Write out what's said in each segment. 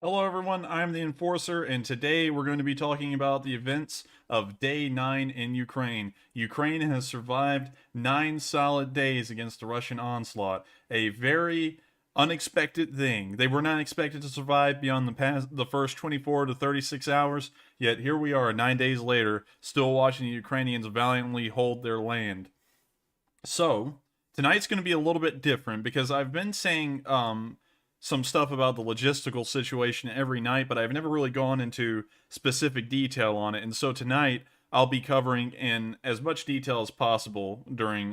Hello, everyone. I'm the Enforcer, and today we're going to be talking about the events of Day 9 in Ukraine. Ukraine has survived 9 solid days against the Russian onslaught. A very unexpected thing. They were not expected to survive beyond the first 24 to 36 hours, yet here we are 9 days later, still watching the Ukrainians valiantly hold their land. So, tonight's going to be a little bit different because I've been saying some stuff about the logistical situation every night, but I've never really gone into specific detail on it. And so tonight, I'll be covering in as much detail as possible during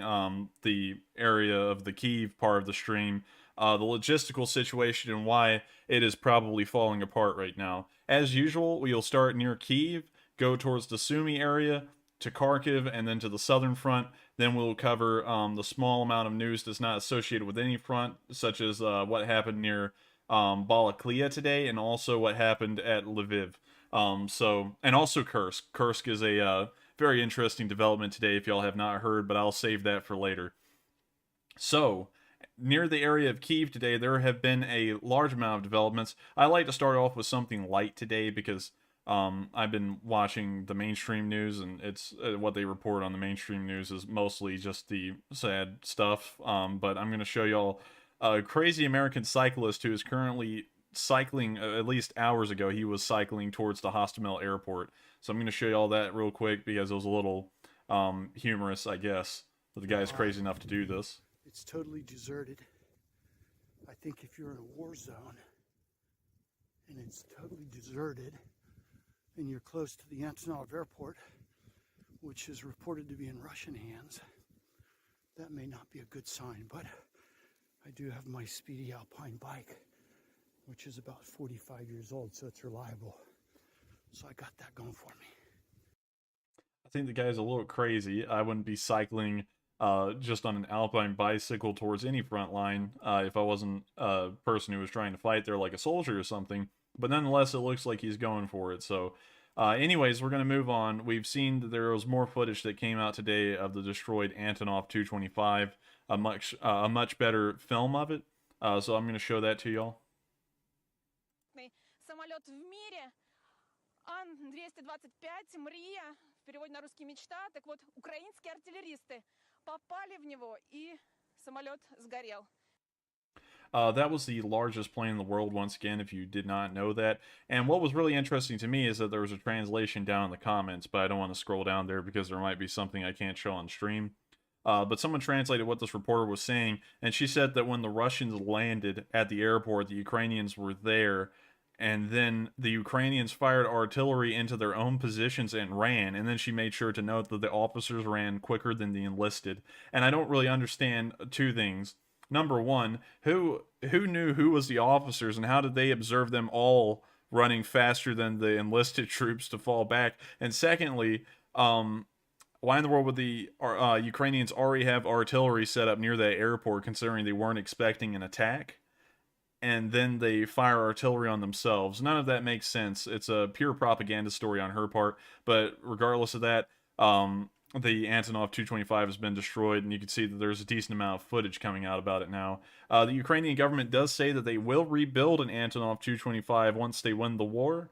the area of the Kiev part of the stream, the logistical situation and why it is probably falling apart right now. As usual, we'll start near Kiev, go towards the Sumi area, to Kharkiv, and then to the southern front. Then we'll cover the small amount of news that's not associated with any front, such as what happened near Balaklia today, and also what happened at Lviv. And also Kursk. Kursk is a very interesting development today, if y'all have not heard, but I'll save that for later. So, near the area of Kiev today, there have been a large amount of developments. I like to start off with something light today because I've been watching the mainstream news, and it's what they report on the mainstream news is mostly just the sad stuff. But I'm going to show y'all a crazy American cyclist who is currently cycling. At least hours ago, he was cycling towards the Hostomel airport. So I'm going to show y'all that real quick because it was a little humorous, I guess, that the guy is crazy enough to do this. It's totally deserted. I think if you're in a war zone and it's totally deserted, and you're close to the Antonov airport, which is reported to be in Russian hands, that may not be a good sign. But I do have my speedy Alpine bike, which is about 45 years old, so it's reliable. So I got that going for me. I think the guy's a little crazy. I wouldn't be cycling just on an Alpine bicycle towards any front line if I wasn't a person who was trying to fight there like a soldier or something. But nonetheless, it looks like he's going for it. So, anyways, we're going to move on. We've seen that there was more footage that came out today of the destroyed Antonov 225, a much better film of it. So I'm going to show that to y'all. Самолет в мире Ан-225 «Мрия», в переводе на русский «мечта». Так вот, украинские артиллеристы попали в него, и самолет сгорел. That was the largest plane in the world, once again, if you did not know that. And what was really interesting to me is that there was a translation down in the comments, but I don't want to scroll down there because there might be something I can't show on stream. But someone translated what this reporter was saying, and she said that when the Russians landed at the airport, the Ukrainians were there, and then the Ukrainians fired artillery into their own positions and ran, and then she made sure to note that the officers ran quicker than the enlisted. And I don't really understand two things. Number one, who knew who was the officers, and how did they observe them all running faster than the enlisted troops to fall back? And secondly, why in the world would the Ukrainians already have artillery set up near that airport, considering they weren't expecting an attack? And then they fire artillery on themselves. None of that makes sense. It's a pure propaganda story on her part. But regardless of that, the Antonov 225 has been destroyed, and you can see that there's a decent amount of footage coming out about it now. The Ukrainian government does say that they will rebuild an Antonov 225 once they win the war.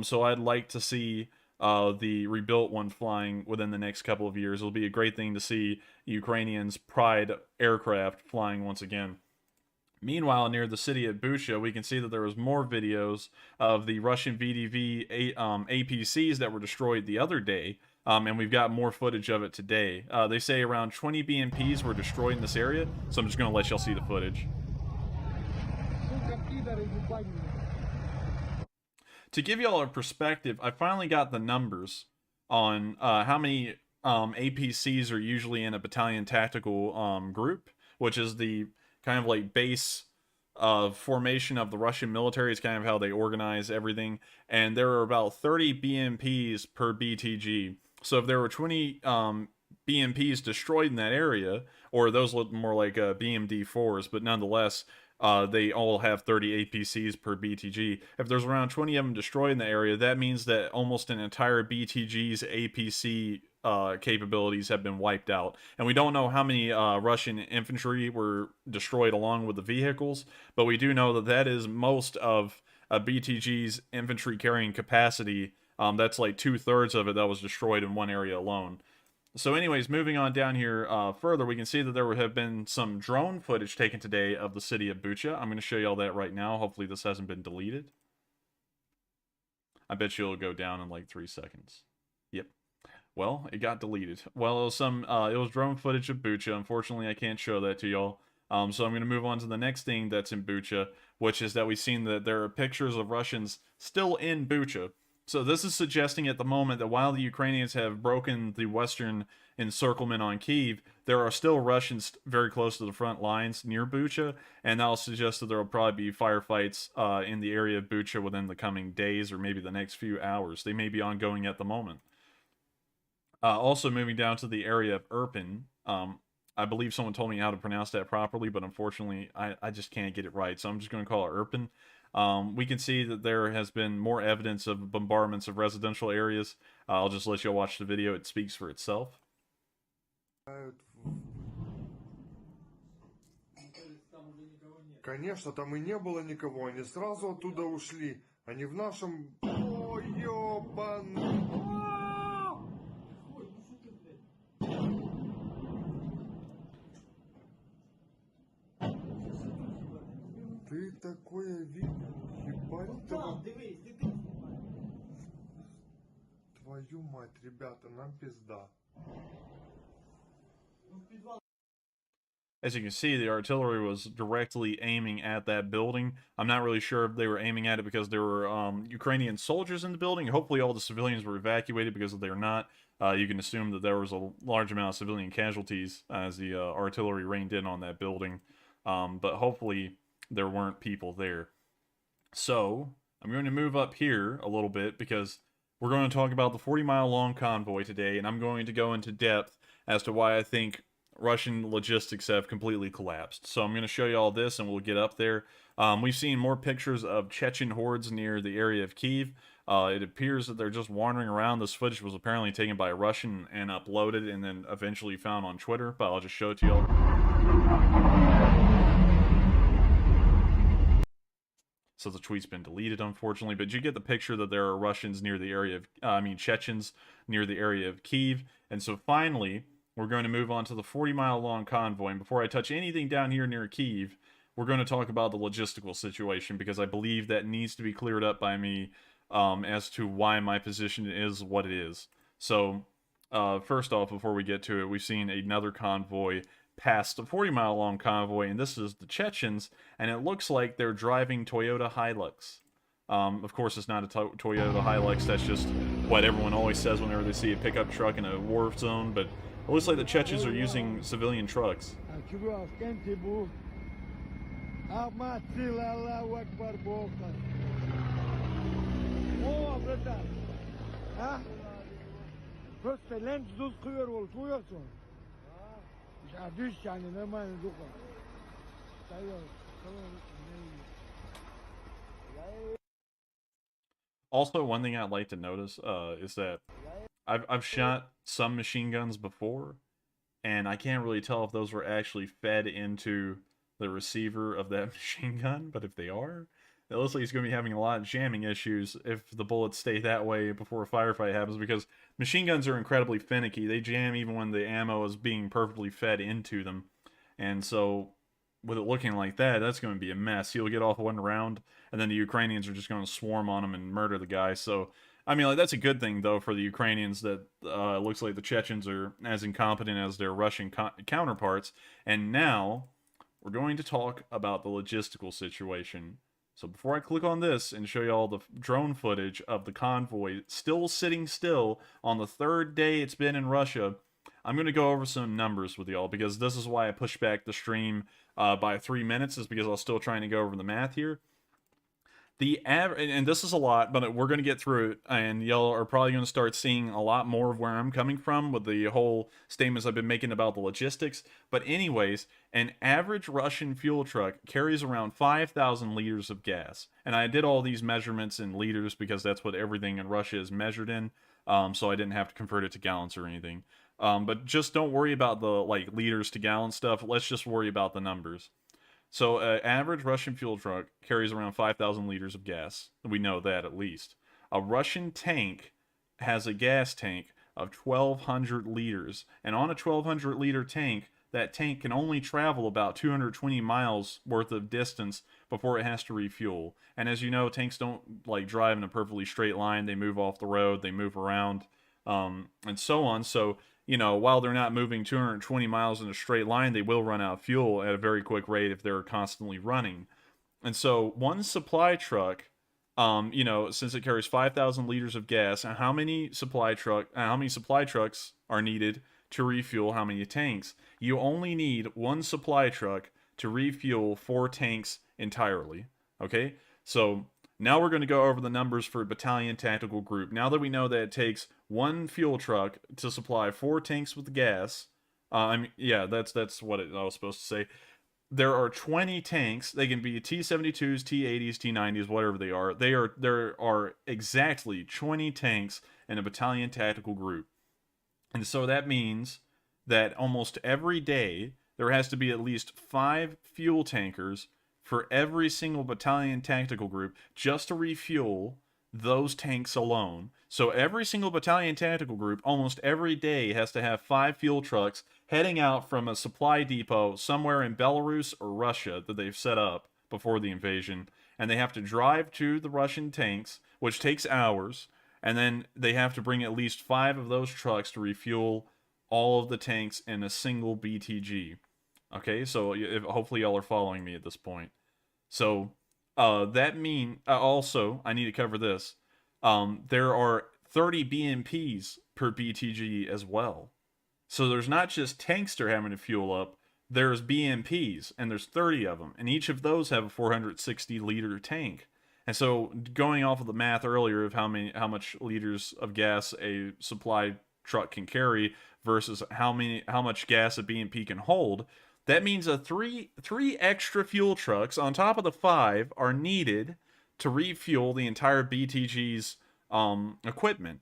So I'd like to see the rebuilt one flying within the next couple of years. It'll be a great thing to see Ukrainians' pride aircraft flying once again. Meanwhile, near the city of Bucha, we can see that there was more videos of the Russian VDV APCs that were destroyed the other day, and we've got more footage of it today. They say around 20 BMPs were destroyed in this area, so I'm just going to let y'all see the footage. To give y'all a perspective, I finally got the numbers on how many APCs are usually in a battalion tactical group, which is the kind of like base formation of the Russian military. Is kind of how they organize everything. And there are about 30 BMPs per BTG. So if there were 20 BMPs destroyed in that area, or those look more like BMD-4s, but nonetheless, they all have 30 APCs per BTG. If there's around 20 of them destroyed in the area, that means that almost an entire BTG's APC capabilities have been wiped out. And we don't know how many Russian infantry were destroyed along with the vehicles, but we do know that that is most of BTG's infantry carrying capacity. That's like 2/3 of it that was destroyed in one area alone. So anyways, moving on down here further, we can see that there have been some drone footage taken today of the city of Bucha. I'm going to show you all that right now. Hopefully this hasn't been deleted. I bet you it'll go down in like 3 seconds. Yep. Well, it got deleted. Well, it was drone footage of Bucha. Unfortunately, I can't show that to y'all. So I'm going to move on to the next thing that's in Bucha, which is that we've seen that there are pictures of Russians still in Bucha. So this is suggesting at the moment that while the Ukrainians have broken the western encirclement on Kiev, there are still Russians very close to the front lines near Bucha, and that'll suggest that there will probably be firefights in the area of Bucha within the coming days or maybe the next few hours. They may be ongoing at the moment. Also moving down to the area of Irpin, I believe someone told me how to pronounce that properly, but unfortunately I just can't get it right, so I'm just going to call it Irpin. We can see that there has been more evidence of bombardments of residential areas. I'll just let you watch the video. It speaks for itself. Конечно, там и не было никого, они сразу оттуда ушли. Они в нашем... О, ёбаный! Ты такое видел? Ебать того... Твою мать, ребята, нам пизда. As you can see, the artillery was directly aiming at that building. I'm not really sure if they were aiming at it because there were Ukrainian soldiers in the building. Hopefully all the civilians were evacuated, because if they're not, you can assume that there was a large amount of civilian casualties as the artillery rained in on that building. But hopefully there weren't people there. So I'm going to move up here a little bit because we're going to talk about the 40-mile long convoy today, and I'm going to go into depth as to why I think Russian logistics have completely collapsed. So I'm going to show you all this and we'll get up there. We've seen more pictures of Chechen hordes near the area of Kiev. It appears that they're just wandering around. This footage was apparently taken by a Russian and uploaded and then eventually found on Twitter, but I'll just show it to y'all. So the tweet's been deleted, unfortunately, but you get the picture that there are Russians near the area of, Chechens near the area of Kiev. And so finally, we're going to move on to the 40-mile long convoy. And before I touch anything down here near Kiev, we're going to talk about the logistical situation, because I believe that needs to be cleared up by me as to why my position is what it is. So, first off, before we get to it, we've seen another convoy past the 40-mile long convoy, and this is the Chechens, and it looks like they're driving Toyota Hilux. Of course, it's not a Toyota Hilux. That's just what everyone always says whenever they see a pickup truck in a war zone, but it looks like the Chechens are using civilian trucks. Also, one thing I'd like to notice is that I've shot some machine guns before, and I can't really tell if those were actually fed into the receiver of that machine gun, but if they are, it looks like he's going to be having a lot of jamming issues if the bullets stay that way before a firefight happens, because machine guns are incredibly finicky. They jam even when the ammo is being perfectly fed into them, and so with it looking like that, that's going to be a mess. He'll get off one round, and then the Ukrainians are just going to swarm on him and murder the guy. So, I mean, like, that's a good thing, though, for the Ukrainians, that it looks like the Chechens are as incompetent as their Russian counterparts. And now, we're going to talk about the logistical situation. So before I click on this and show you all the drone footage of the convoy still sitting still on the third day it's been in Russia, I'm going to go over some numbers with y'all, because this is why I pushed back the stream by 3 minutes, is because I was still trying to go over the math here. The average, and this is a lot, but we're going to get through it, and y'all are probably going to start seeing a lot more of where I'm coming from with the whole statements I've been making about the logistics. But anyways, an average Russian fuel truck carries around 5,000 liters of gas. And I did all these measurements in liters because that's what everything in Russia is measured in, so I didn't have to convert it to gallons or anything. But just don't worry about the liters to gallon stuff. Let's just worry about the numbers. So, an average Russian fuel truck carries around 5,000 liters of gas. We know that at least. A Russian tank has a gas tank of 1,200 liters. And on a 1,200 liter tank, that tank can only travel about 220 miles worth of distance before it has to refuel. And as you know, tanks don't like drive in a perfectly straight line. They move off the road, they move around, and so on. So, while they're not moving 220 miles in a straight line, they will run out of fuel at a very quick rate if they're constantly running. And so one supply truck, since it carries 5,000 liters of gas, and how many supply trucks are needed to refuel how many tanks? You only need one supply truck to refuel 4 tanks entirely. Okay? So now we're going to go over the numbers for battalion tactical group. Now that we know that it takes one fuel truck to supply 4 tanks with gas, that's what I was supposed to say. There are 20 tanks. They can be T-72s, T-80s, T-90s, whatever they are. There are exactly 20 tanks in a battalion tactical group. And so that means that almost every day there has to be at least 5 fuel tankers for every single battalion tactical group just to refuel those tanks alone. So every single battalion tactical group almost every day has to have 5 fuel trucks heading out from a supply depot somewhere in Belarus or Russia that they've set up before the invasion, and they have to drive to the Russian tanks, which takes hours, and then they have to bring at least 5 of those trucks to refuel all of the tanks in a single BTG. Okay, so hopefully y'all are following me at this point. So also, I need to cover this. There are 30 BMPs per BTG as well. So there's not just tanks they're having to fuel up, there's BMPs, and there's 30 of them, and each of those have a 460 liter tank. And so going off of the math earlier of how much liters of gas a supply truck can carry versus how much gas a BMP can hold, that means three extra fuel trucks on top of the 5 are needed to refuel the entire BTG's equipment.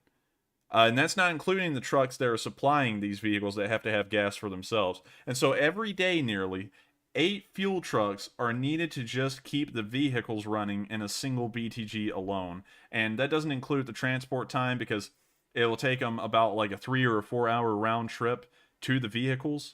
And that's not including the trucks that are supplying these vehicles that have to have gas for themselves. And so every day, nearly 8 fuel trucks are needed to just keep the vehicles running in a single BTG alone. And that doesn't include the transport time, because it will take them about like a 3 or 4 hour round trip to the vehicles.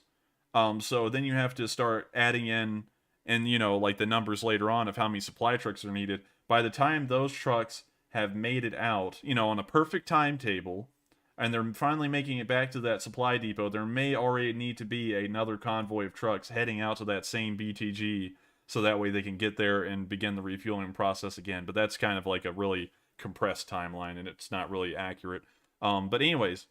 So then you have to start adding in, and like the numbers later on of how many supply trucks are needed. By the time those trucks have made it out, on a perfect timetable, and they're finally making it back to that supply depot, there may already need to be another convoy of trucks heading out to that same BTG, so that way they can get there and begin the refueling process again. But that's kind of like a really compressed timeline, and it's not really accurate. But anyways,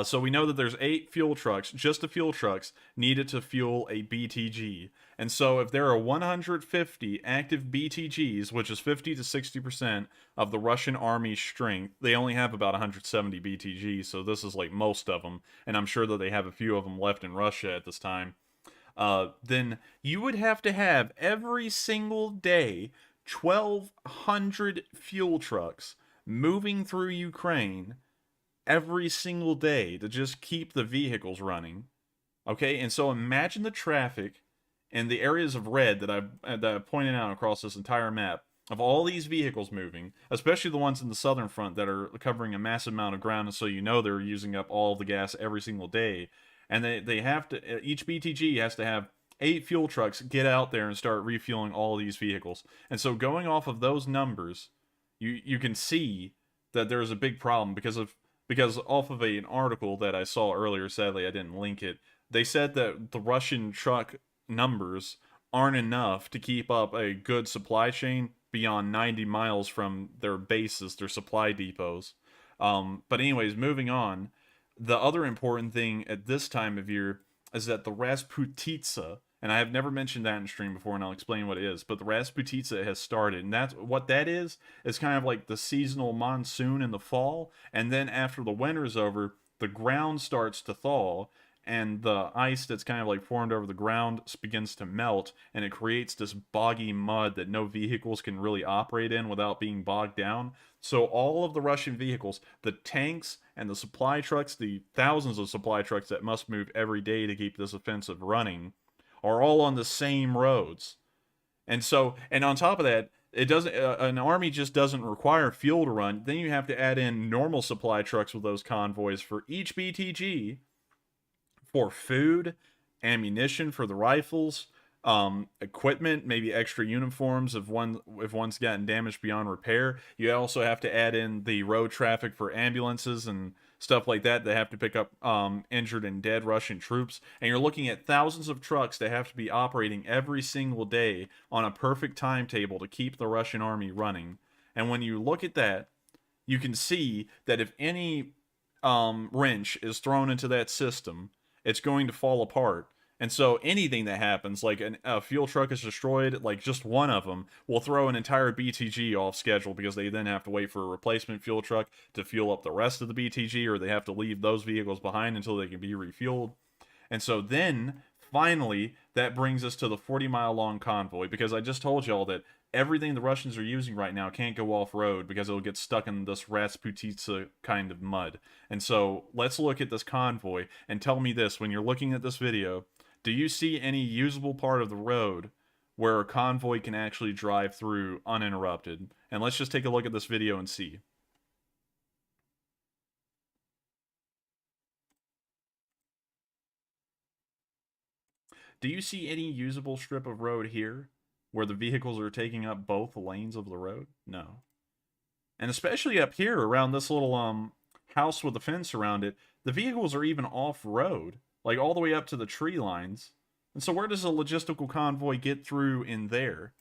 so we know that there's 8 fuel trucks, just the fuel trucks, needed to fuel a BTG. And so if there are 150 active BTGs, which is 50 to 60% of the Russian army's strength, they only have about 170 BTGs, so this is like most of them, and I'm sure that they have a few of them left in Russia at this time. Then you would have to have every single day 1,200 fuel trucks moving through Ukraine every single day to just keep the vehicles running. Okay, and so imagine the traffic in the areas of red that I've pointed out across this entire map of all these vehicles moving, especially the ones in the southern front that are covering a massive amount of ground, and so they're using up all of the gas every single day. And they have to, each BTG has to have 8 fuel trucks get out there and start refueling all these vehicles. And so going off of those numbers, you can see that there's a big problem because off of an article that I saw earlier, sadly I didn't link it, they said that the Russian truck numbers aren't enough to keep up a good supply chain beyond 90 miles from their bases, their supply depots. But anyways, moving on, the other important thing at this time of year is that the Rasputitsa, and I have never mentioned that in stream before, and I'll explain what it is, but the Rasputitsa has started, and that's what that is kind of like the seasonal monsoon in the fall, and then after the winter's over, the ground starts to thaw, and the ice that's kind of like formed over the ground begins to melt, and it creates this boggy mud that no vehicles can really operate in without being bogged down. So all of the Russian vehicles, the tanks and the supply trucks, the thousands of supply trucks that must move every day to keep this offensive running, are all on the same roads. And so, and on top of that, it doesn't. An army just doesn't require fuel to run. Then you have to add in normal supply trucks with those convoys for each BTG, for food, ammunition for the rifles, equipment, maybe extra uniforms if one's gotten damaged beyond repair. You also have to add in the road traffic for ambulances and stuff like that. They have to pick up injured and dead Russian troops, and you're looking at thousands of trucks that have to be operating every single day on a perfect timetable to keep the Russian army running. And when you look at that, you can see that if any wrench is thrown into that system, it's going to fall apart. And so anything that happens, like a fuel truck is destroyed, like just one of them, will throw an entire BTG off schedule because they then have to wait for a replacement fuel truck to fuel up the rest of the BTG, or they have to leave those vehicles behind until they can be refueled. And so then, finally, that brings us to the 40-mile-long convoy, because I just told y'all that everything the Russians are using right now can't go off-road because it'll get stuck in this Rasputitsa kind of mud. And so let's look at this convoy and tell me this, when you're looking at this video, do you see any usable part of the road where a convoy can actually drive through uninterrupted? And let's just take a look at this video and see. Do you see any usable strip of road here where the vehicles are taking up both lanes of the road? No. And especially up here around this little house with a fence around it, the vehicles are even off-road, like all the way up to the tree lines. And so where does a logistical convoy get through in there?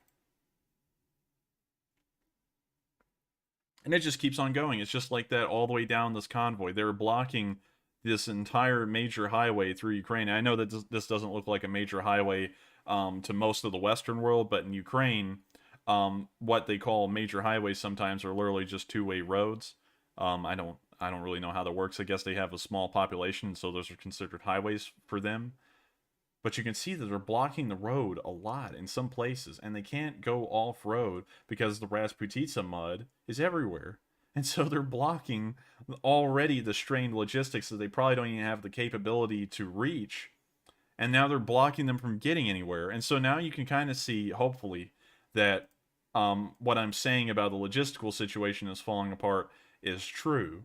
And it just keeps on going. It's just like that all the way down this convoy. They're blocking this entire major highway through Ukraine. I know that this doesn't look like a major highway to most of the Western world, but in Ukraine, what they call major highways sometimes are literally just two-way roads. I don't really know how that works. I guess they have a small population, so those are considered highways for them. But you can see that they're blocking the road a lot in some places, and they can't go off-road because the Rasputitsa mud is everywhere. And so they're blocking already the strained logistics that they probably don't even have the capability to reach. And now they're blocking them from getting anywhere. And so now you can kind of see, hopefully, that what I'm saying about the logistical situation is falling apart is true.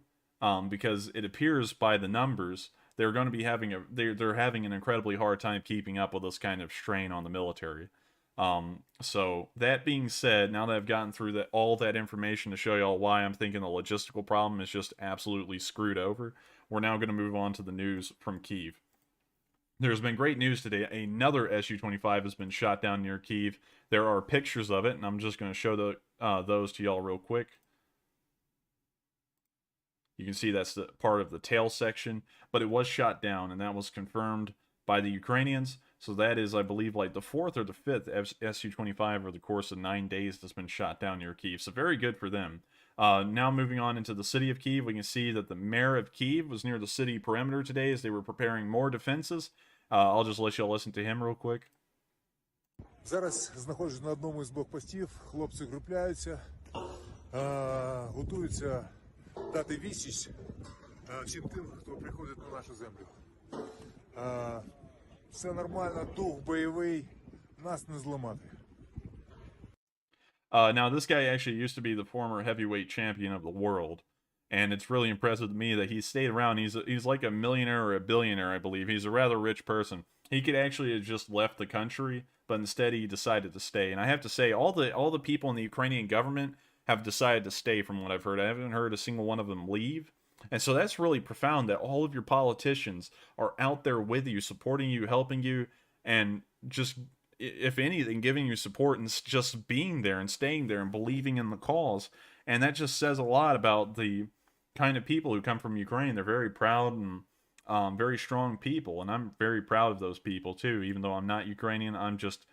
Because it appears by the numbers, they're going to be having they're having an incredibly hard time keeping up with this kind of strain on the military. So that being said, now that I've gotten through all that information to show y'all why I'm thinking the logistical problem is just absolutely screwed over, we're now going to move on to the news from Kiev. There's been great news today. Another Su-25 has been shot down near Kiev. There are pictures of it, and I'm just going to show those to y'all real quick. You can see that's the part of the tail section, but it was shot down, and that was confirmed by the Ukrainians. So that is, I believe, like the 4th or the 5th Su-25 over the course of 9 days that's been shot down near Kiev. So very good for them. Now moving on into the city of Kiev, we can see that the mayor of Kiev was near the city perimeter today as they were preparing more defenses. I'll just let y'all listen to him real quick. Зараз знаходжусь на одному із блокпостів, хлопці групляються, готуються дати відсіч всім тим, хто приходить на нашу землю. Все нормально, дух бойовий, нас не зламати. Now, this guy actually used to be the former heavyweight champion of the world, and it's really impressive to me that he stayed around. He's like a millionaire or a billionaire, I believe. He's a rather rich person. He could actually have just left the country, but instead he decided to stay. And I have to say, all the people in the Ukrainian government have decided to stay, from what I've heard. I haven't heard a single one of them leave. And so that's really profound that all of your politicians are out there with you, supporting you, helping you, and just, if anything, giving you support and just being there and staying there and believing in the cause. And that just says a lot about the kind of people who come from Ukraine. They're very proud and very strong people, and I'm very proud of those people too. Even though I'm not Ukrainian, I'm just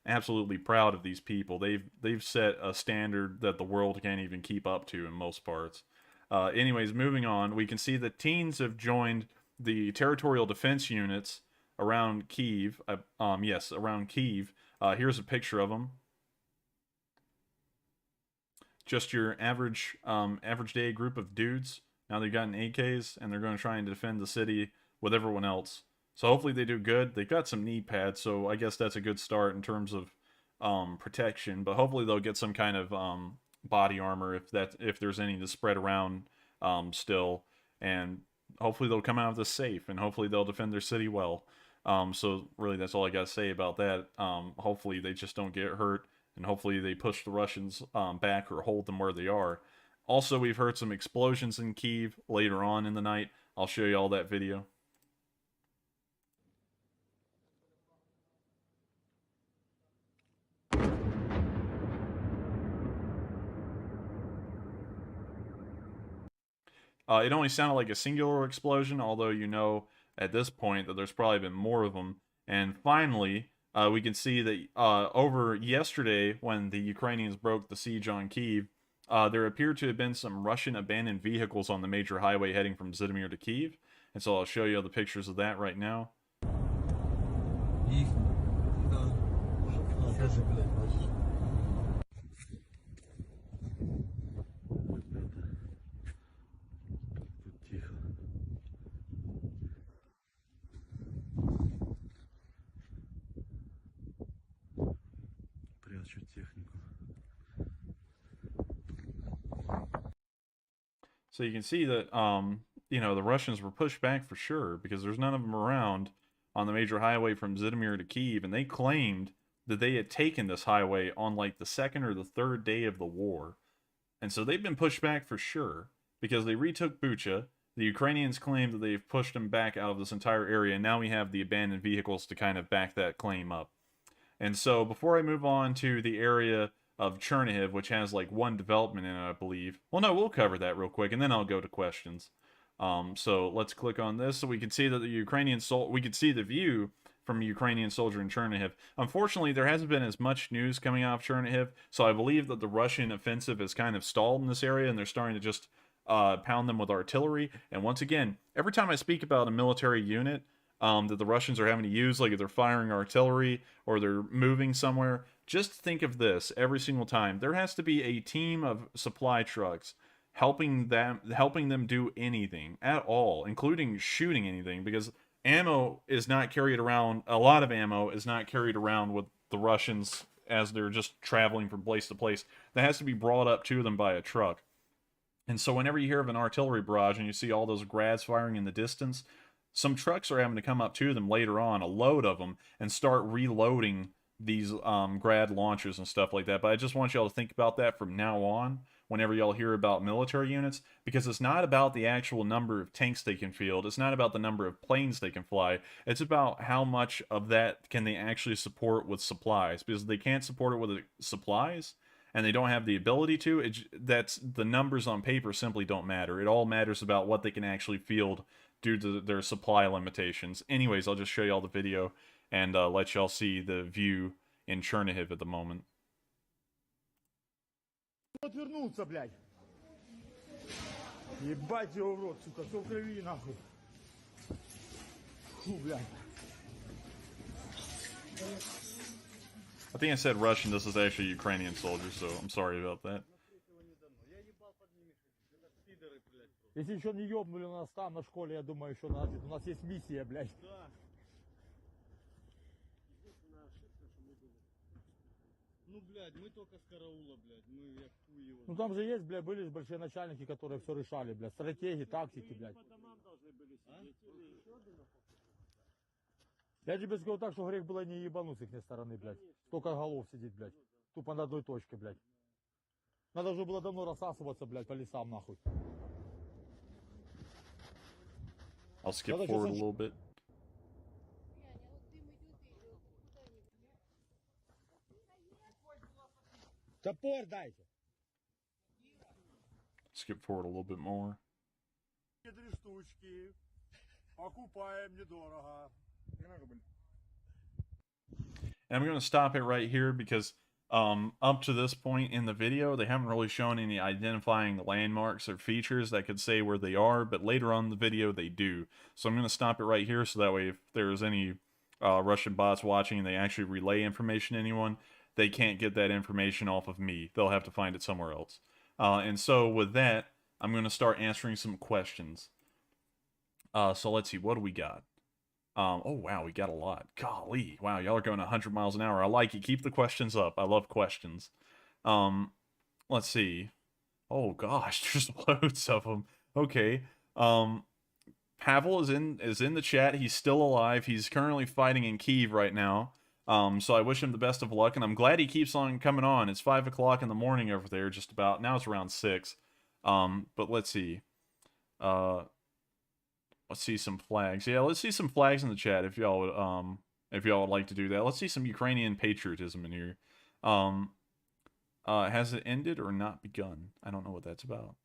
absolutely proud of these people. They've set a standard that the world can't even keep up to in most parts. Anyways, moving on, we can see that teens have joined the territorial defense units around Kiev. Yes, around Kiev. Here's a picture of them. Just your average day group of dudes. Now they've gotten AKs, and they're going to try and defend the city with everyone else. So hopefully they do good. They've got some knee pads, so I guess that's a good start in terms of protection. But hopefully they'll get some kind of body armor if there's any to spread around still, and hopefully they'll come out of this safe, and hopefully they'll defend their city well. So really, that's all I got to say about that. Hopefully they just don't get hurt, and hopefully they push the Russians back or hold them where they are. Also, we've heard some explosions in Kiev later on in the night. I'll show you all that video. It only sounded like a singular explosion, although you know at this point that there's probably been more of them. And finally, we can see that over yesterday, when the Ukrainians broke the siege on Kiev, there appeared to have been some Russian abandoned vehicles on the major highway heading from Zhytomyr to Kiev. And so I'll show you the pictures of that right now. So you can see that, you know, the Russians were pushed back for sure because there's none of them around on the major highway from Zhytomyr to Kiev, and they claimed that they had taken this highway on like the second or the third day of the war. And so they've been pushed back for sure because they retook Bucha. The Ukrainians claim that they've pushed them back out of this entire area, and now we have the abandoned vehicles to kind of back that claim up. And so before I move on to the area of Chernihiv, which has like one development in it, I believe. Well, no, we'll cover that real quick, and then I'll go to questions. So let's click on this, so we can see that the Ukrainian we can see the view from a Ukrainian soldier in Chernihiv. Unfortunately, there hasn't been as much news coming out of Chernihiv, so I believe that the Russian offensive has kind of stalled in this area, and they're starting to just pound them with artillery. And once again, every time I speak about a military unit that the Russians are having to use, like if they're firing artillery or they're moving somewhere, just think of this every single time. There has to be a team of supply trucks helping them do anything at all, including shooting anything, because ammo is not carried around. A lot of ammo is not carried around with the Russians as they're just traveling from place to place. That has to be brought up to them by a truck. And so whenever you hear of an artillery barrage and you see all those grads firing in the distance, some trucks are having to come up to them later on, a load of them, and start reloading these grad launchers and stuff like that. But I just want y'all to think about that from now on whenever y'all hear about military units, because it's not about the actual number of tanks they can field. It's not about the number of planes they can fly. It's about how much of that can they actually support with supplies, because they can't support it with supplies and they don't have the ability to. That's the numbers on paper simply don't matter. It all matters about what they can actually field due to their supply limitations. Anyways, I'll just show y'all the video and let y'all see the view in Chernihiv at the moment. Отвернулся, блядь. Ебать его в рот, сука, все в крови, нахуй. Фу, блядь. I think I said Russian, this is actually Ukrainian soldiers, so I'm sorry about that. Если еще не ёбнули нас там на школе, я думаю, еще у нас есть миссия, блядь. Да. Ну, блядь, мы только с караула, блядь, мы як хуй его. Ну там же есть, блядь, были большие начальники, которые все решали, блядь, стратегии, тактики, блядь. По домам должны были сидеть. Я тебе скажу так, что грех было не ебануть с их стороны, блядь. Столько голов сидеть, блядь. Тупо на одной точке, блядь. Надо уже было давно рассасываться, блядь, по лесам, нахуй. I'll skip forward a little bit. Топор дайте. Skip forward a little bit more. 3 штучки. Окупаем недорого. And I'm going to stop it right here because up to this point in the video, they haven't really shown any identifying landmarks or features that could say where they are, but later on in the video, they do. So I'm going to stop it right here so that way if there's any Russian bots watching and they actually relay information to anyone, they can't get that information off of me. They'll have to find it somewhere else. And so with that, I'm going to start answering some questions. So let's see, what do we got? Oh wow, we got a lot. Golly, wow, y'all are going 100 miles an hour. I like it. Keep the questions up. I love questions. Um, let's see. Oh gosh, there's loads of them. Okay. Um, Pavel is in the chat. He's still alive. He's currently fighting in Kiev right now. So I wish him the best of luck, and I'm glad he keeps on coming on. It's 5 o'clock in the morning over there, just about. Now it's around 6. But let's see. Let's see some flags. Yeah, let's see some flags in the chat if y'all would like to do that. Let's see some Ukrainian patriotism in here. Has it ended or not begun? I don't know what that's about.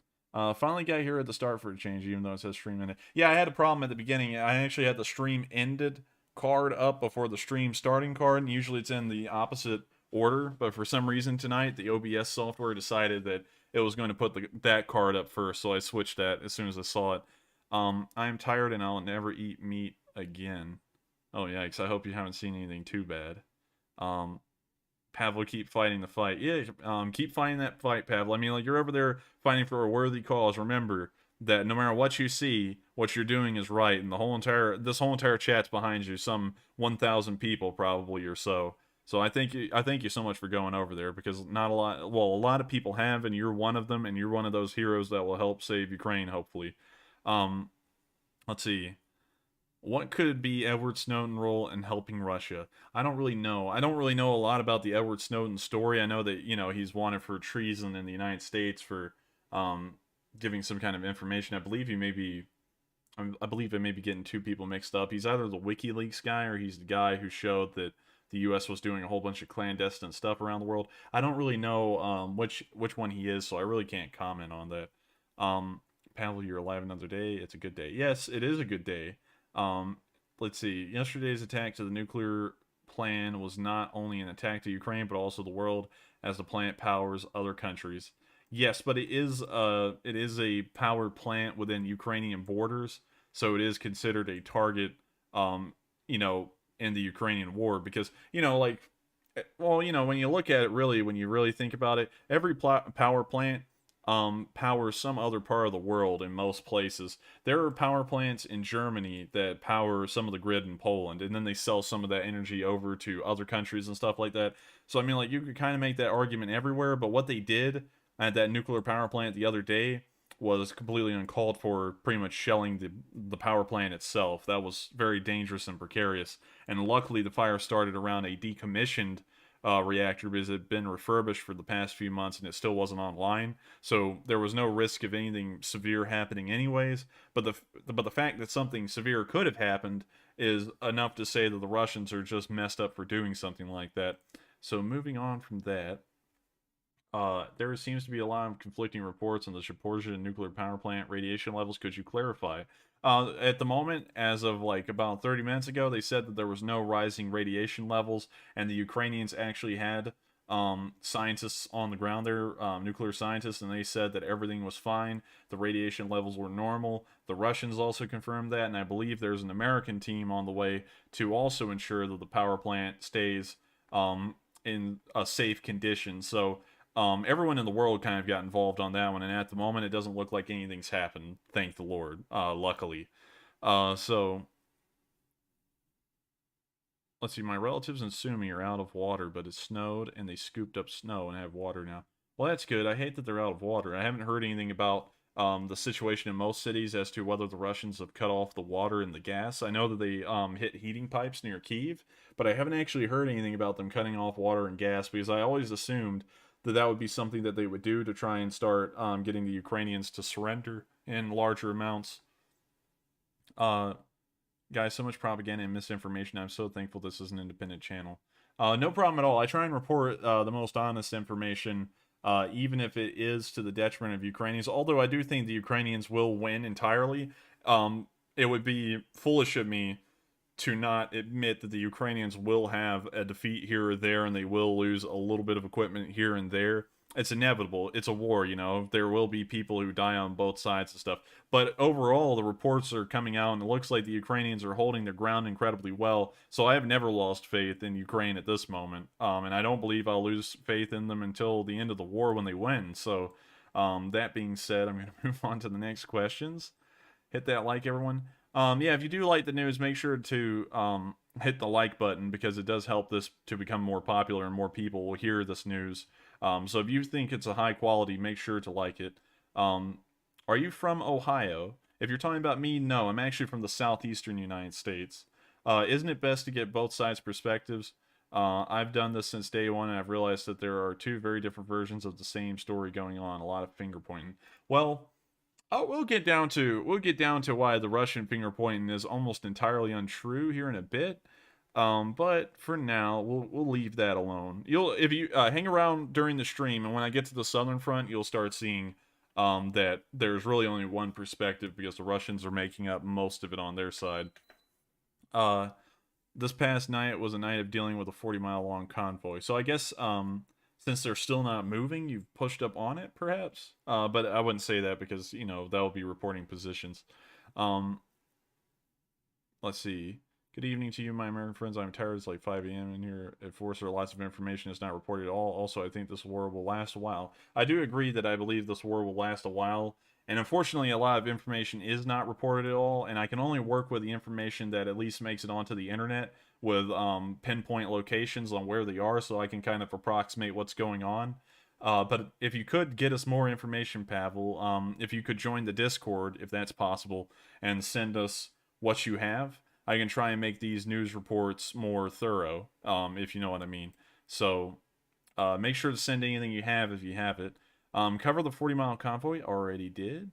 Finally got here at the start for a change, even though it says stream ended. Yeah, I had a problem at the beginning. I actually had the stream ended card up before the stream starting card, and usually it's in the opposite order, but for some reason tonight, the OBS software decided that it was going to put that card up first, so I switched that as soon as I saw it. I am tired and I'll never eat meat again. Oh, yikes. I hope you haven't seen anything too bad. Pavel, keep fighting the fight. Yeah, keep fighting that fight, Pavel. I mean, like, you're over there fighting for a worthy cause. Remember that no matter what you see, what you're doing is right, and this whole entire chat's behind you, some 1,000 people probably or so. So I thank you so much for going over there, because not a lot of people have, and you're one of them, and you're one of those heroes that will help save Ukraine, hopefully. Let's see. What could be Edward Snowden's role in helping Russia? I don't really know. I don't really know a lot about the Edward Snowden story. I know that, he's wanted for treason in the United States for giving some kind of information. I believe it may be getting two people mixed up. He's either the WikiLeaks guy or he's the guy who showed that the U.S. was doing a whole bunch of clandestine stuff around the world. I don't really know which one he is, so I really can't comment on that. Pavel, you're alive another day. It's a good day. Yes, it is a good day. Let's see. Yesterday's attack to the nuclear plant was not only an attack to Ukraine, but also the world, as the plant powers other countries. Yes, but it is a power plant within Ukrainian borders, so it is considered a target, in the Ukrainian war, because, when you look at it really, when you really think about it, every power plant powers some other part of the world in most places. There are power plants in Germany that power some of the grid in Poland, and then they sell some of that energy over to other countries and stuff like that. So, I mean, like, you could kind of make that argument everywhere, but what they did at that nuclear power plant the other day was completely uncalled for, pretty much shelling the power plant itself. That was very dangerous and precarious, and luckily the fire started around a decommissioned reactor, because it had been refurbished for the past few months and it still wasn't online, so there was no risk of anything severe happening anyways. But the fact that something severe could have happened is enough to say that the Russians are just messed up for doing something like that. So moving on from that, there seems to be a lot of conflicting reports on the Zaporizhzhia nuclear power plant radiation levels. Could you clarify? At the moment, as of like about 30 minutes ago, they said that there was no rising radiation levels, and the Ukrainians actually had scientists on the ground there, nuclear scientists, and they said that everything was fine. The radiation levels were normal. The Russians also confirmed that, and I believe there's an American team on the way to also ensure that the power plant stays in a safe condition. So everyone in the world kind of got involved on that one, and at the moment it doesn't look like anything's happened, thank the Lord, luckily. So, let's see, my relatives in Sumi are out of water, but it snowed, and they scooped up snow and have water now. Well, that's good. I hate that they're out of water. I haven't heard anything about the situation in most cities as to whether the Russians have cut off the water and the gas. I know that they hit heating pipes near Kiev, but I haven't actually heard anything about them cutting off water and gas, because I always assumed that would be something that they would do to try and start getting the Ukrainians to surrender in larger amounts. Guys, so much propaganda and misinformation. I'm so thankful this is an independent channel. No problem at all. I try and report the most honest information, even if it is to the detriment of Ukrainians. Although I do think the Ukrainians will win entirely. It would be foolish of me to not admit that the Ukrainians will have a defeat here or there, and they will lose a little bit of equipment here and there. It's inevitable. It's a war, There will be people who die on both sides and stuff. But overall, the reports are coming out, and it looks like the Ukrainians are holding their ground incredibly well. So I have never lost faith in Ukraine at this moment. And I don't believe I'll lose faith in them until the end of the war when they win. So that being said, I'm going to move on to the next questions. Hit that like, everyone. Yeah, if you do like the news, make sure to hit the like button because it does help this to become more popular and more people will hear this news. So if you think it's a high quality, make sure to like it. Are you from Ohio? If you're talking about me, no, I'm actually from the southeastern United States. Isn't it best to get both sides' perspectives? I've done this since day one, and I've realized that there are two very different versions of the same story going on. A lot of finger pointing. Well, we'll get down to why the Russian finger pointing is almost entirely untrue here in a bit. But for now, we'll leave that alone. If you hang around during the stream, and when I get to the southern front, you'll start seeing that there's really only one perspective because the Russians are making up most of it on their side. This past night was a night of dealing with a 40-mile long convoy. So I guess since they're still not moving, you've pushed up on it, perhaps. But I wouldn't say that because that will be reporting positions. Let's see. Good evening to you, my American friends. I'm tired. It's like 5 a.m. in here at Forcer. Lots of information is not reported at all. Also, I think this war will last a while. I do agree that I believe this war will last a while. And unfortunately, a lot of information is not reported at all. And I can only work with the information that at least makes it onto the internet with pinpoint locations on where they are so I can kind of approximate what's going on. But if you could get us more information, Pavel, if you could join the Discord, if that's possible, and send us what you have, I can try and make these news reports more thorough, if you know what I mean. So, make sure to send anything you have if you have it. Cover the 40-mile convoy, already did.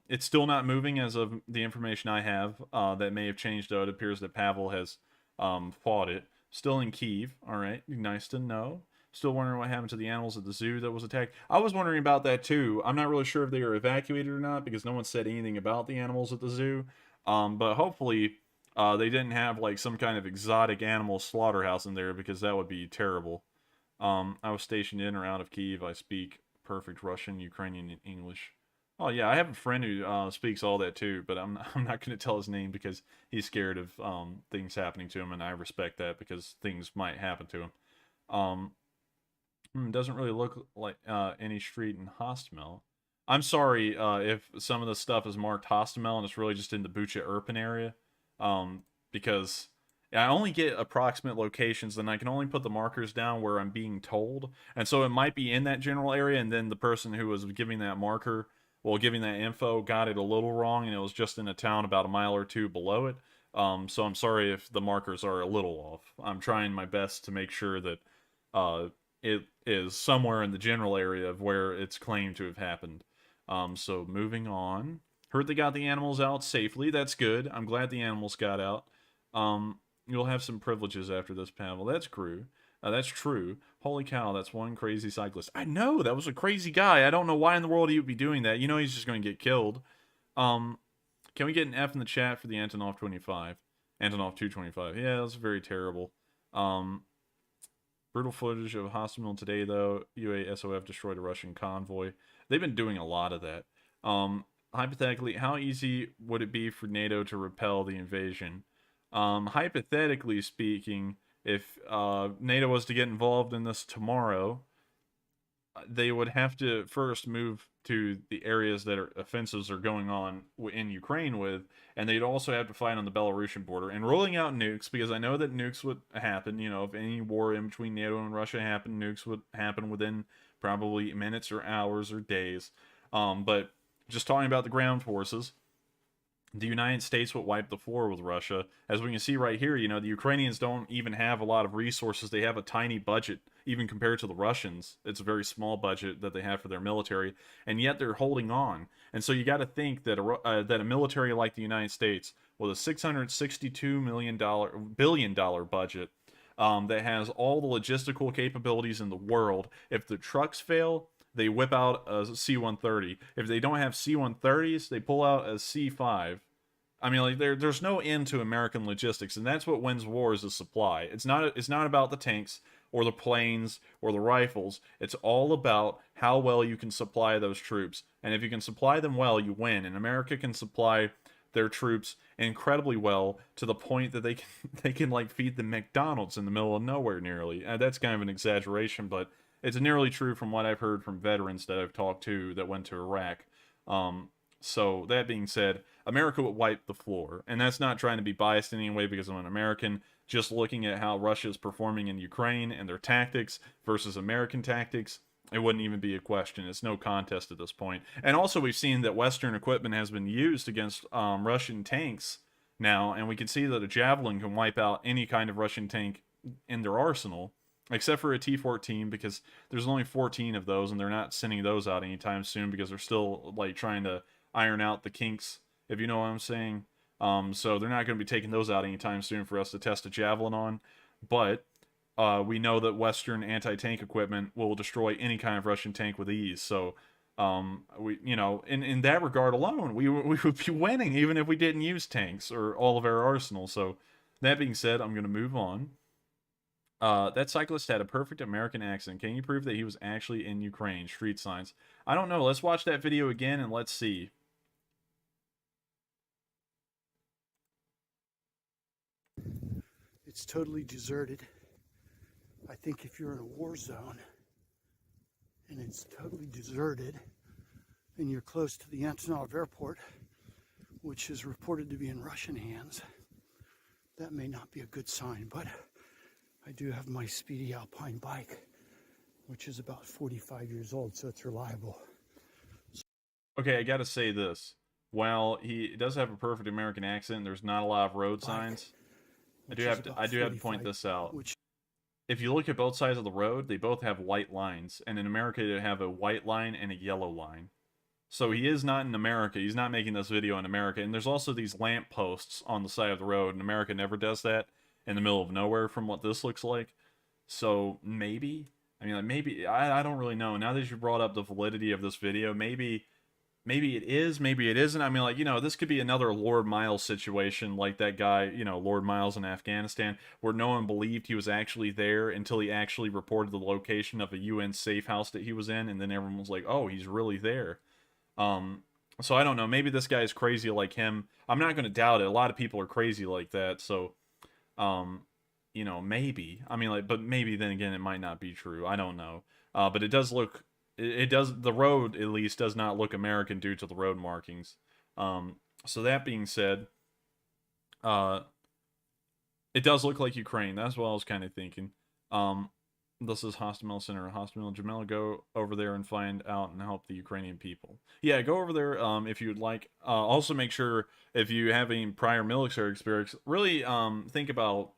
It's still not moving as of the information I have. That may have changed, though. It appears that Pavel has fought it. Still in Kiev, alright, nice to know. Still wondering what happened to the animals at the zoo that was attacked. I was wondering about that, too. I'm not really sure if they were evacuated or not, because no one said anything about the animals at the zoo. But hopefully they didn't have like some kind of exotic animal slaughterhouse in there because that would be terrible. I was stationed in or out of Kiev. I speak perfect Russian, Ukrainian, and English. Oh yeah, I have a friend who speaks all that too, but I'm not going to tell his name because he's scared of things happening to him, and I respect that because things might happen to him. Doesn't really look like any street in Hostomel. I'm sorry if some of the stuff is marked Hostomel and it's really just in the Bucha Irpin area. Because I only get approximate locations, and I can only put the markers down where I'm being told. And so it might be in that general area, and then the person who was giving that marker, giving that info, got it a little wrong, and it was just in a town about a mile or two below it. So I'm sorry if the markers are a little off. I'm trying my best to make sure that it is somewhere in the general area of where it's claimed to have happened. So moving on. Heard they got the animals out safely. That's good. I'm glad the animals got out. You'll have some privileges after this, Pavel. That's true. That's true. Holy cow, that's one crazy cyclist. I know, that was a crazy guy. I don't know why in the world he would be doing that. He's just going to get killed. Can we get an F in the chat for the Antonov 25? Antonov 225. Yeah, that's very terrible. Brutal footage of Hostomel today, though. UASOF destroyed a Russian convoy. They've been doing a lot of that. Hypothetically, how easy would it be for NATO to repel the invasion? Hypothetically speaking, if NATO was to get involved in this tomorrow, they would have to first move to the areas that offensives are going on in Ukraine with, and they'd also have to fight on the Belarusian border. And rolling out nukes, because I know that nukes would happen, if any war in between NATO and Russia happened, nukes would happen within probably minutes or hours or days. But just talking about the ground forces, the United States would wipe the floor with Russia. As we can see right here, the Ukrainians don't even have a lot of resources. They have a tiny budget, even compared to the Russians. It's a very small budget that they have for their military, and yet they're holding on. And so you got to think that a military like the United States, with a $662 billion budget, that has all the logistical capabilities in the world, if the trucks fail, they whip out a C-130. If they don't have C-130s, they pull out a C-5. I mean, there's no end to American logistics, and that's what wins wars is supply. It's not about the tanks or the planes or the rifles. It's all about how well you can supply those troops. And if you can supply them well, you win. And America can supply their troops incredibly well to the point that they can like feed them McDonald's in the middle of nowhere nearly. That's kind of an exaggeration, but it's nearly true from what I've heard from veterans that I've talked to that went to Iraq. So that being said, America would wipe the floor, and that's not trying to be biased in any way because I'm an American. Just looking at how Russia is performing in Ukraine and their tactics versus American tactics, it wouldn't even be a question. It's no contest at this point. And also, we've seen that Western equipment has been used against Russian tanks now, and we can see that a Javelin can wipe out any kind of Russian tank in their arsenal, except for a T-14, because there's only 14 of those, and they're not sending those out anytime soon because they're still like trying to iron out the kinks, if you know what I'm saying. So they're not going to be taking those out anytime soon for us to test a Javelin on. But we know that Western anti-tank equipment will destroy any kind of Russian tank with ease. So we, you know, in that regard alone, we would be winning even if we didn't use tanks or all of our arsenal. So that being said, I'm going to move on. That cyclist had a perfect American accent. Can you prove that he was actually in Ukraine? Street signs. I don't know. Let's watch that video again and let's see. It's totally deserted. I think if you're in a war zone and it's totally deserted and you're close to the Antonov airport, which is reported to be in Russian hands, that may not be a good sign. But I do have my Speedy Alpine bike, which is about 45 years old, so it's reliable. Okay, I gotta say this. While he does have a perfect American accent, there's not a lot of road signs. I do have to point this out. If you look at both sides of the road, they both have white lines, and in America they have a white line and a yellow line. So he is not in America. He's not making this video in America. And there's also these lamp posts on the side of the road, and America never does that in the middle of nowhere from what this looks like. So maybe, I mean, like maybe, I don't really know. Now that you brought up the validity of this video, maybe it is, maybe it isn't. I mean, like, you know, this could be another Lord Miles situation like that guy, you know, Lord Miles in Afghanistan, where no one believed he was actually there until he actually reported the location of a UN safe house that he was in, and then everyone was like, oh, he's really there. So I don't know, maybe this guy is crazy like him. I'm not going to doubt it. A lot of people are crazy like that, so, you know, maybe. I mean, like, but maybe then again, it might not be true. I don't know. But it does look... It does, the road at least does not look American due to the road markings. So that being said, it does look like Ukraine. That's what I was kind of thinking. This is Hostomel Center. Hostomel Jamel, go over there and find out and help the Ukrainian people. Yeah, go over there if you would like. Also make sure if you have any prior military experience, really think about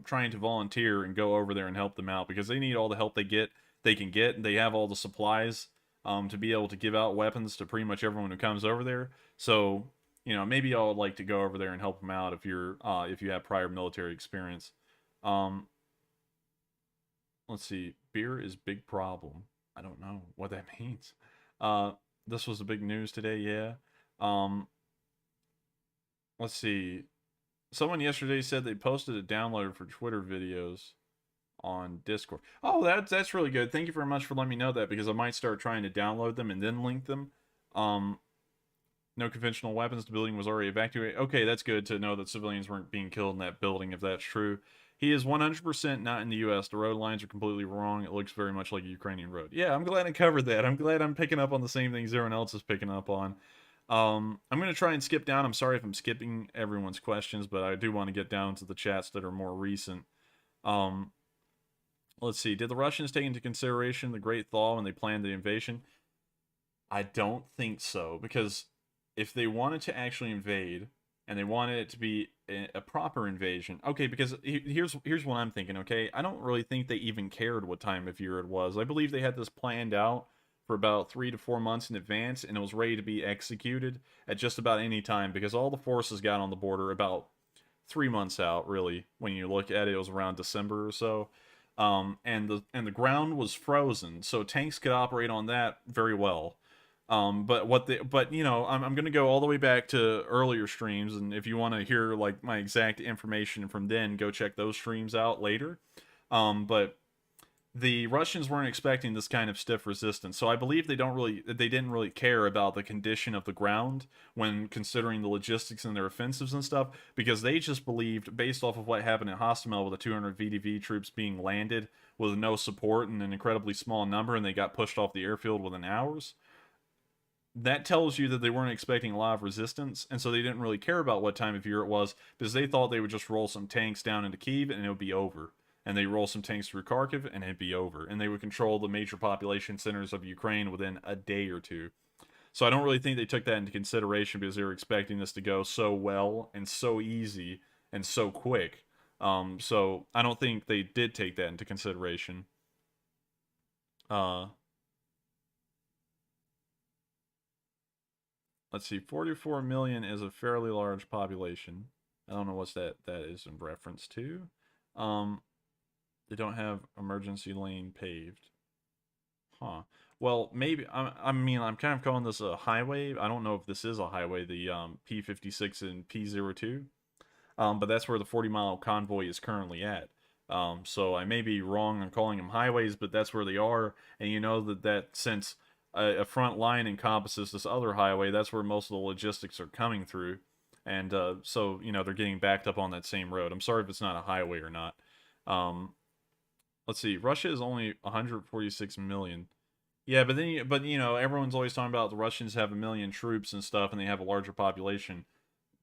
trying to volunteer and go over there and help them out, because they need all the help they can get. They have all the supplies to be able to give out weapons to pretty much everyone who comes over there. So, you know, maybe y'all would like to go over there and help them out if you have prior military experience. Let's see. Beer is big problem. I don't know what that means. This was the big news today, yeah. Let's see. Someone yesterday said they posted a download for Twitter videos on Discord. Oh, that's really good. Thank you very much for letting me know that, because I might start trying to download them and then link them. No conventional weapons. The building was already evacuated. Okay, that's good to know that civilians weren't being killed in that building, if that's true. He is 100% not in the U.S. The road lines are completely wrong. It looks very much like a Ukrainian road. Yeah, I'm glad I covered that. I'm glad I'm picking up on the same things everyone else is picking up on. I'm going to try and skip down. I'm sorry if I'm skipping everyone's questions, but I do want to get down to the chats that are more recent. Let's see. Did the Russians take into consideration the Great Thaw when they planned the invasion? I don't think so, because if they wanted to actually invade, and they wanted it to be a proper invasion, okay, because here's what I'm thinking, okay? I don't really think they even cared what time of year it was. I believe they had this planned out for about 3 to 4 months in advance, and it was ready to be executed at just about any time, because all the forces got on the border about 3 months out, really. When you look at it, it was around December or so. And the ground was frozen, so tanks could operate on that very well. But you know, I'm gonna go all the way back to earlier streams, and if you want to hear like my exact information from then, go check those streams out later. But the Russians weren't expecting this kind of stiff resistance, so I believe they didn't really care about the condition of the ground when considering the logistics and their offensives and stuff, because they just believed, based off of what happened at Hostomel with the 200 VDV troops being landed with no support and an incredibly small number, and they got pushed off the airfield within hours. that tells you that they weren't expecting a lot of resistance, and so they didn't really care about what time of year it was, because they thought they would just roll some tanks down into Kiev and it would be over. And they roll some tanks through Kharkiv and it'd be over. And they would control the major population centers of Ukraine within a day or two. So I don't really think they took that into consideration because they were expecting this to go so well and so easy and so quick. So I don't think they did take that into consideration. Let's see, 44 million is a fairly large population. I don't know what that is in reference to. They don't have emergency lane paved. Huh. Well, maybe, I mean, I'm kind of calling this a highway. I don't know if this is a highway, the P56 and P02. But that's where the 40-mile convoy is currently at. So I may be wrong on calling them highways, but that's where they are. And you know that since a front line encompasses this other highway, that's where most of the logistics are coming through. And so, you know, they're getting backed up on that same road. I'm sorry if it's not a highway or not. Let's see. Russia is only 146 million. Yeah, but you know, everyone's always talking about the Russians have 1 million troops and stuff, and they have a larger population.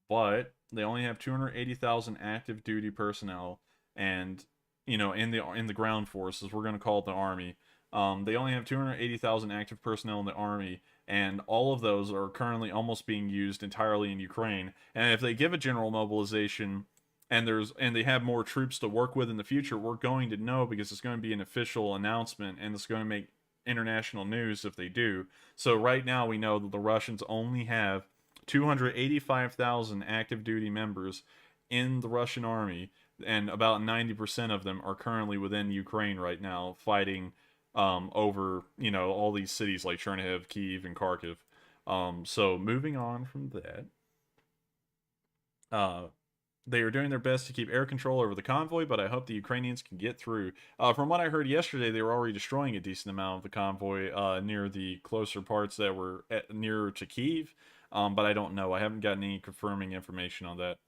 But they only have 280,000 active duty personnel, and you know, in the ground forces, we're going to call it the army. They only have 280,000 active personnel in the army, and all of those are currently almost being used entirely in Ukraine. And if they give a general mobilization, and they have more troops to work with in the future, we're going to know, because it's going to be an official announcement, and it's going to make international news if they do. So right now we know that the Russians only have 285,000 active duty members in the Russian army, and about 90% of them are currently within Ukraine right now, fighting over, you know, all these cities like Chernihiv, Kiev, and Kharkiv. So moving on from that, they are doing their best to keep air control over the convoy, but I hope the Ukrainians can get through. From what I heard yesterday, they were already destroying a decent amount of the convoy near the closer parts that were nearer to Kiev, but I don't know. I haven't gotten any confirming information on that.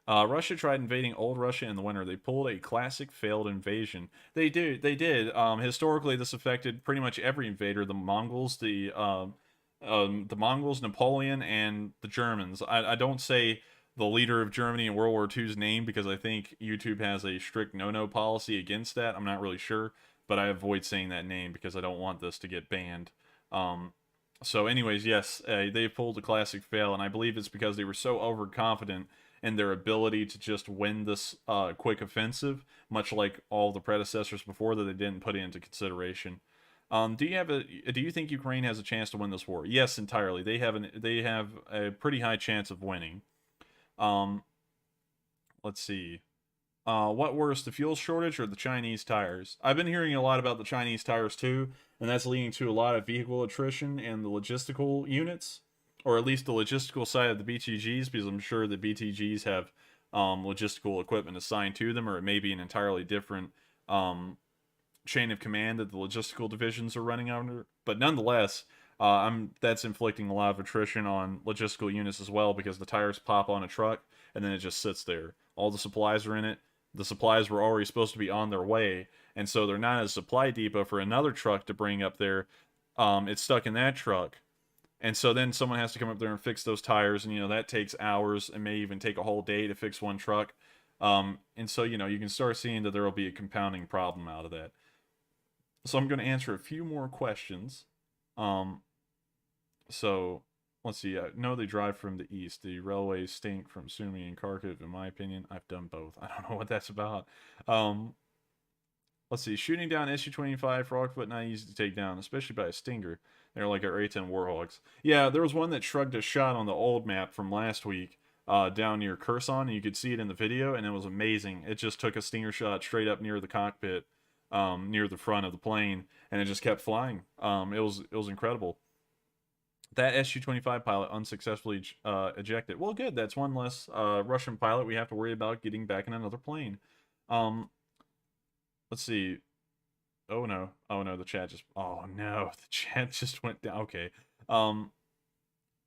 Russia tried invading old Russia in the winter. They pulled a classic failed invasion. They did. Historically, this affected pretty much every invader: the Mongols, Napoleon, and the Germans. I don't say the leader of Germany in World War II's name, because I think YouTube has a strict no-no policy against that. I'm not really sure, but I avoid saying that name because I don't want this to get banned. So anyways, yes, they pulled a classic fail, and I believe it's because they were so overconfident in their ability to just win this quick offensive, much like all the predecessors before, that they didn't put it into consideration. Do you think Ukraine has a chance to win this war? Yes, entirely. They have a pretty high chance of winning. Let's see. What worse, the fuel shortage or the Chinese tires? I've been hearing a lot about the Chinese tires too, and that's leading to a lot of vehicle attrition in the logistical units, or at least the logistical side of the BTGs, because I'm sure the BTGs have logistical equipment assigned to them, or it may be an entirely different chain of command that the logistical divisions are running under. But nonetheless, that's inflicting a lot of attrition on logistical units as well, because the tires pop on a truck and then it just sits there. All the supplies are in it. The supplies were already supposed to be on their way, and so they're not a supply depot for another truck to bring up there. It's stuck in that truck. And so then someone has to come up there and fix those tires, and, you know, that takes hours and may even take a whole day to fix one truck. And so, you know, you can start seeing that there will be a compounding problem out of that. So I'm going to answer a few more questions. So, let's see. No, they drive from the east. The railways stink from Sumi and Kharkiv, in my opinion. I've done both. I don't know what that's about. Let's see. Shooting down SU-25 Frogfoot, not easy to take down, especially by a Stinger. They're like our A-10 Warhogs. Yeah, there was one that shrugged a shot on the old map from last week, down near Kherson, and you could see it in the video, and it was amazing. It just took a Stinger shot straight up near the cockpit, near the front of the plane, and it just kept flying. It was incredible. That SU-25 pilot unsuccessfully ejected. Well, good. That's one less Russian pilot we have to worry about getting back in another plane. Let's see. Oh no, the chat just... Oh no, the chat just went down. Okay.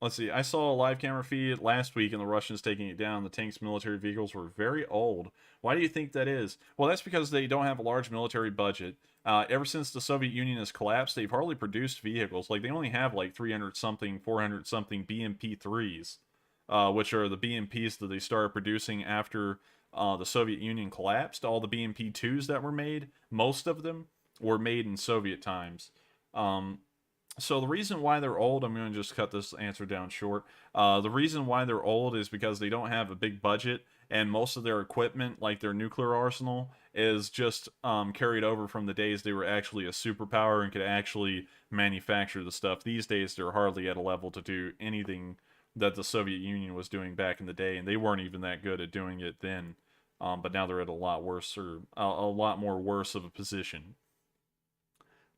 let's see. I saw a live camera feed last week and the Russians taking it down. The tanks' military vehicles were very old. Why do you think that is? Well, that's because they don't have a large military budget. Ever since the Soviet Union has collapsed, they've hardly produced vehicles. Like, they only have like 300 something, 400 something BMP-3s, which are the BMPs that they started producing after the Soviet Union collapsed. All the BMP-2s that were made, most of them were made in Soviet times. So the reason why they're old, I'm going to just cut this answer down short. The reason why they're old is because they don't have a big budget, and most of their equipment, like their nuclear arsenal, is just carried over from the days they were actually a superpower and could actually manufacture the stuff. These days, they're hardly at a level to do anything that the Soviet Union was doing back in the day, and they weren't even that good at doing it then. But now they're at a lot worse, or a lot more worse of a position.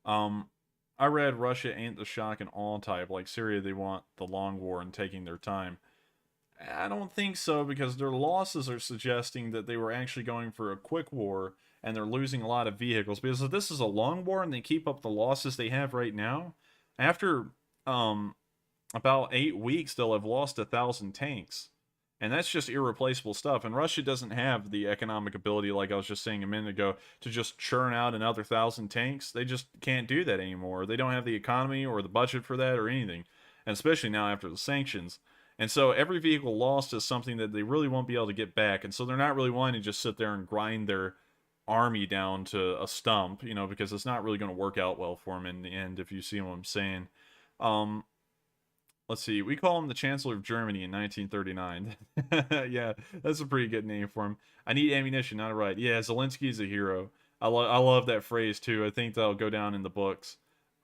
I read Russia ain't the shock and awe type. Like Syria, they want the long war and taking their time. I don't think so, because their losses are suggesting that they were actually going for a quick war and they're losing a lot of vehicles. Because if this is a long war and they keep up the losses they have right now, after about 8 weeks, they'll have lost 1,000 tanks. And that's just irreplaceable stuff. And Russia doesn't have the economic ability, like I was just saying a minute ago, to just churn out another 1,000 tanks. They just can't do that anymore. They don't have the economy or the budget for that or anything. And especially now after the sanctions. And so every vehicle lost is something that they really won't be able to get back. And so they're not really wanting to just sit there and grind their army down to a stump, you know, because it's not really going to work out well for them in the end, if you see what I'm saying. Let's see. We call him the Chancellor of Germany in 1939. Yeah, that's a pretty good name for him. I need ammunition, not a right. Yeah, Zelensky's a hero. I love that phrase, too. I think that'll go down in the books.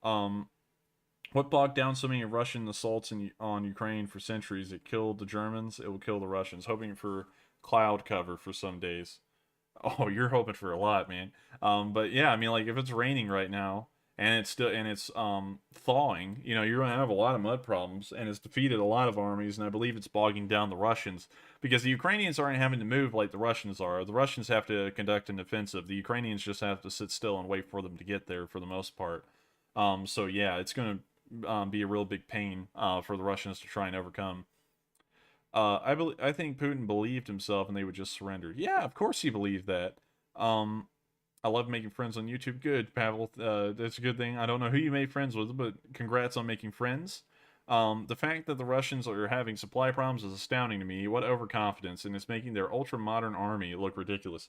What bogged down so many Russian assaults on Ukraine for centuries? It killed the Germans. It will kill the Russians. Hoping for cloud cover for some days. Oh, you're hoping for a lot, man. But yeah, I mean, like, if it's raining right now, and it's thawing, you know, you're going to have a lot of mud problems, and it's defeated a lot of armies, and I believe it's bogging down the Russians, because the Ukrainians aren't having to move like the Russians are. The Russians have to conduct an offensive. The Ukrainians just have to sit still and wait for them to get there for the most part. So yeah, it's going to be a real big pain for the Russians to try and overcome. I think Putin believed himself and they would just surrender. Yeah, of course he believed that. I love making friends on YouTube. Good, Pavel. That's a good thing. I don't know who you made friends with, but congrats on making friends. The fact that the Russians are having supply problems is astounding to me. What overconfidence, and it's making their ultra-modern army look ridiculous.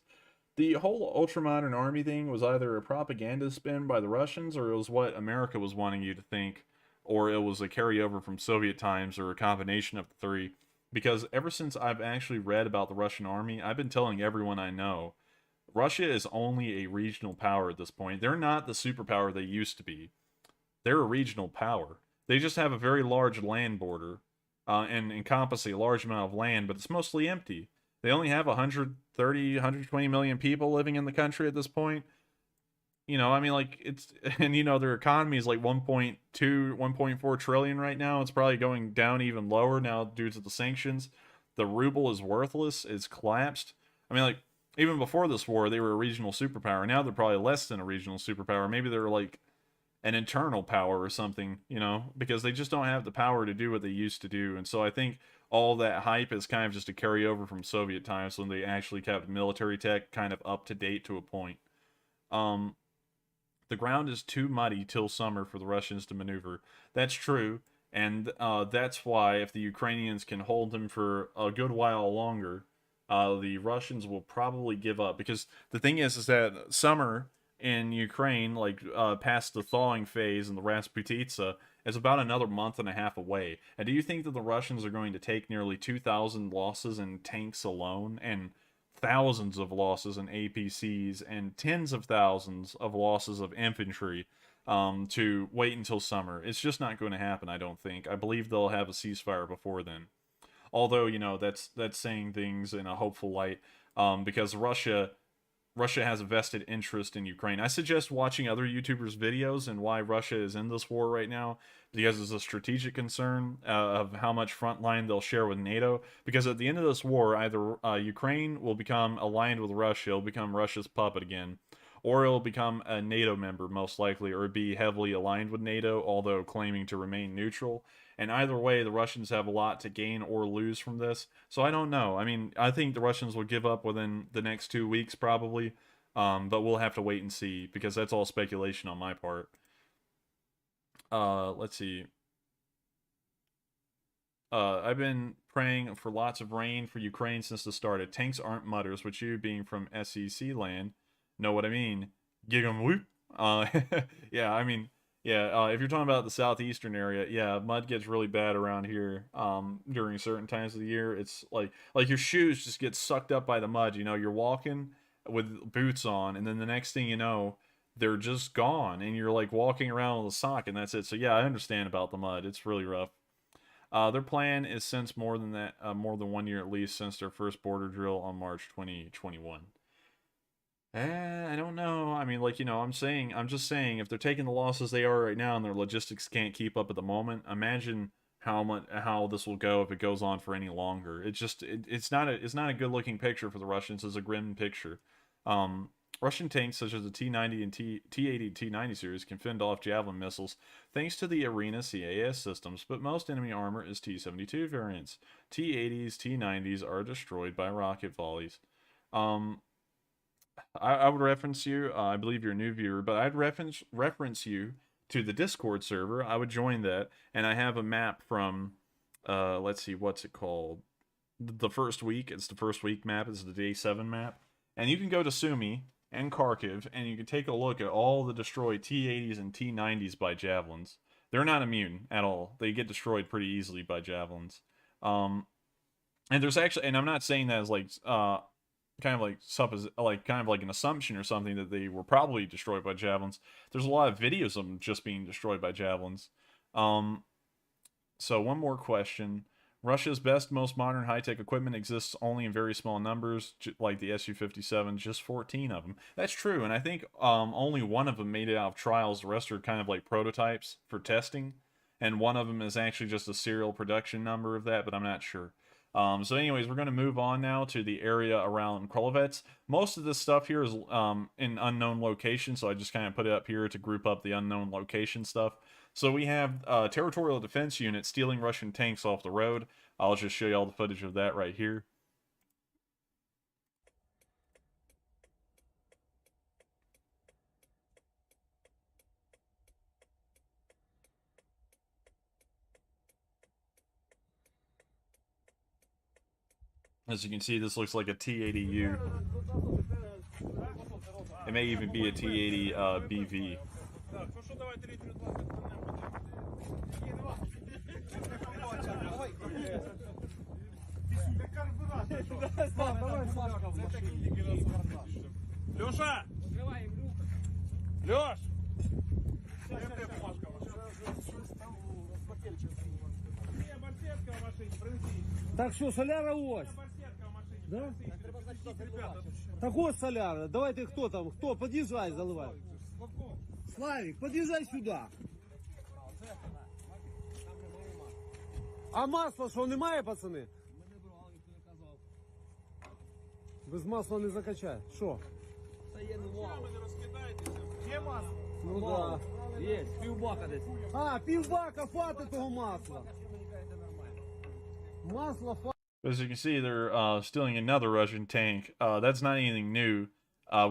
The whole ultra-modern army thing was either a propaganda spin by the Russians, or it was what America was wanting you to think, or it was a carryover from Soviet times, or a combination of the three. Because ever since I've actually read about the Russian army, I've been telling everyone I know, Russia is only a regional power at this point. They're not the superpower they used to be. They're a regional power. They just have a very large land border and encompass a large amount of land, but it's mostly empty. They only have 130, 120 million people living in the country at this point. You know, I mean, like, it's, and you know, their economy is like 1.2, 1.4 trillion right now. It's probably going down even lower now due to the sanctions. The ruble is worthless. It's collapsed. I mean, like, even before this war, they were a regional superpower. Now they're probably less than a regional superpower. Maybe they're like an internal power or something, you know, because they just don't have the power to do what they used to do. And so I think all that hype is kind of just a carryover from Soviet times when they actually kept military tech kind of up to date to a point. The ground is too muddy till summer for the Russians to maneuver. That's true. And that's why if the Ukrainians can hold them for a good while longer, the Russians will probably give up. Because the thing is that summer in Ukraine, like past the thawing phase and the Rasputitsa, is about another month and a half away. And do you think that the Russians are going to take nearly 2,000 losses in tanks alone, and thousands of losses in APCs, and tens of thousands of losses of infantry to wait until summer? It's just not going to happen, I don't think. I believe they'll have a ceasefire before then. Although, you know, that's saying things in a hopeful light, because Russia has a vested interest in Ukraine. I suggest watching other YouTubers' videos and why Russia is in this war right now, because it's a strategic concern of how much front line they'll share with NATO. Because at the end of this war, either Ukraine will become aligned with Russia, will become Russia's puppet again, or it'll become a NATO member most likely, or be heavily aligned with NATO, although claiming to remain neutral. And either way, the Russians have a lot to gain or lose from this. So I don't know. I mean, I think the Russians will give up within the next 2 weeks probably, but we'll have to wait and see because that's all speculation on my part. Let's see. I've been praying for lots of rain for Ukraine since the start. Tanks aren't mutters, which you, being from SEC land, know what I mean. Gig 'em whoop. Yeah, I mean, yeah, if you're talking about the southeastern area, yeah, mud gets really bad around here during certain times of the year. It's like your shoes just get sucked up by the mud. You know, you're walking with boots on, and then the next thing you know, they're just gone, and you're like walking around with a sock, and that's it. So yeah, I understand about the mud. It's really rough. Their plan is since more than 1 year at least since their first border drill on March 2021. I don't know. I mean, like, you know, I'm just saying, if they're taking the losses they are right now and their logistics can't keep up at the moment, imagine how this will go if it goes on for any longer. It's not a good looking picture for the Russians. It's a grim picture. Russian tanks such as the T-90 and T-80 T-90 series can fend off Javelin missiles thanks to the Arena CAS systems, but most enemy armor is T-72 variants. T-80s, T-90s are destroyed by rocket volleys. I would reference you, I believe you're a new viewer, but I'd reference you to the Discord server. I would join that, and I have a map from, let's see, what's it called? The first week. It's the first week map. It's the day 7 map. And you can go to Sumi and Kharkiv, and you can take a look at all the destroyed T-80s and T-90s by Javelins. They're not immune at all. They get destroyed pretty easily by Javelins. And there's actually, and I'm not saying that as like, kind of like an assumption or something that they were probably destroyed by Javelins. There's a lot of videos of them just being destroyed by Javelins. So one more question. Russia's best, most modern high-tech equipment exists only in very small numbers, like the Su-57, just 14 of them. That's true, and I think only one of them made it out of trials. The rest are kind of like prototypes for testing, and one of them is actually just a serial production number of that, but I'm not sure. So anyways, we're going to move on now to the area around Krolovets. Most of this stuff here is in unknown locations, so I just kind of put it up here to group up the unknown location stuff. So we have territorial defense units stealing Russian tanks off the road. I'll just show you all the footage of that right here. As you can see, this looks like a T-80U. It may even be a T-80 BV. Леша! Леш! Так що, соляра ось. Да? Так ось соляра. Давайте, хто там? Хто? Подъезжай, заливай. Славик, подъезжай сюда. А масла що, немає, пацани? Без масла не закачай. Що? Це є нова. Є масло? Ну да. Є, півбака десь. А, півбака, фати того масла. Масло, фати. As you can see, they're stealing another Russian tank. That's not anything new.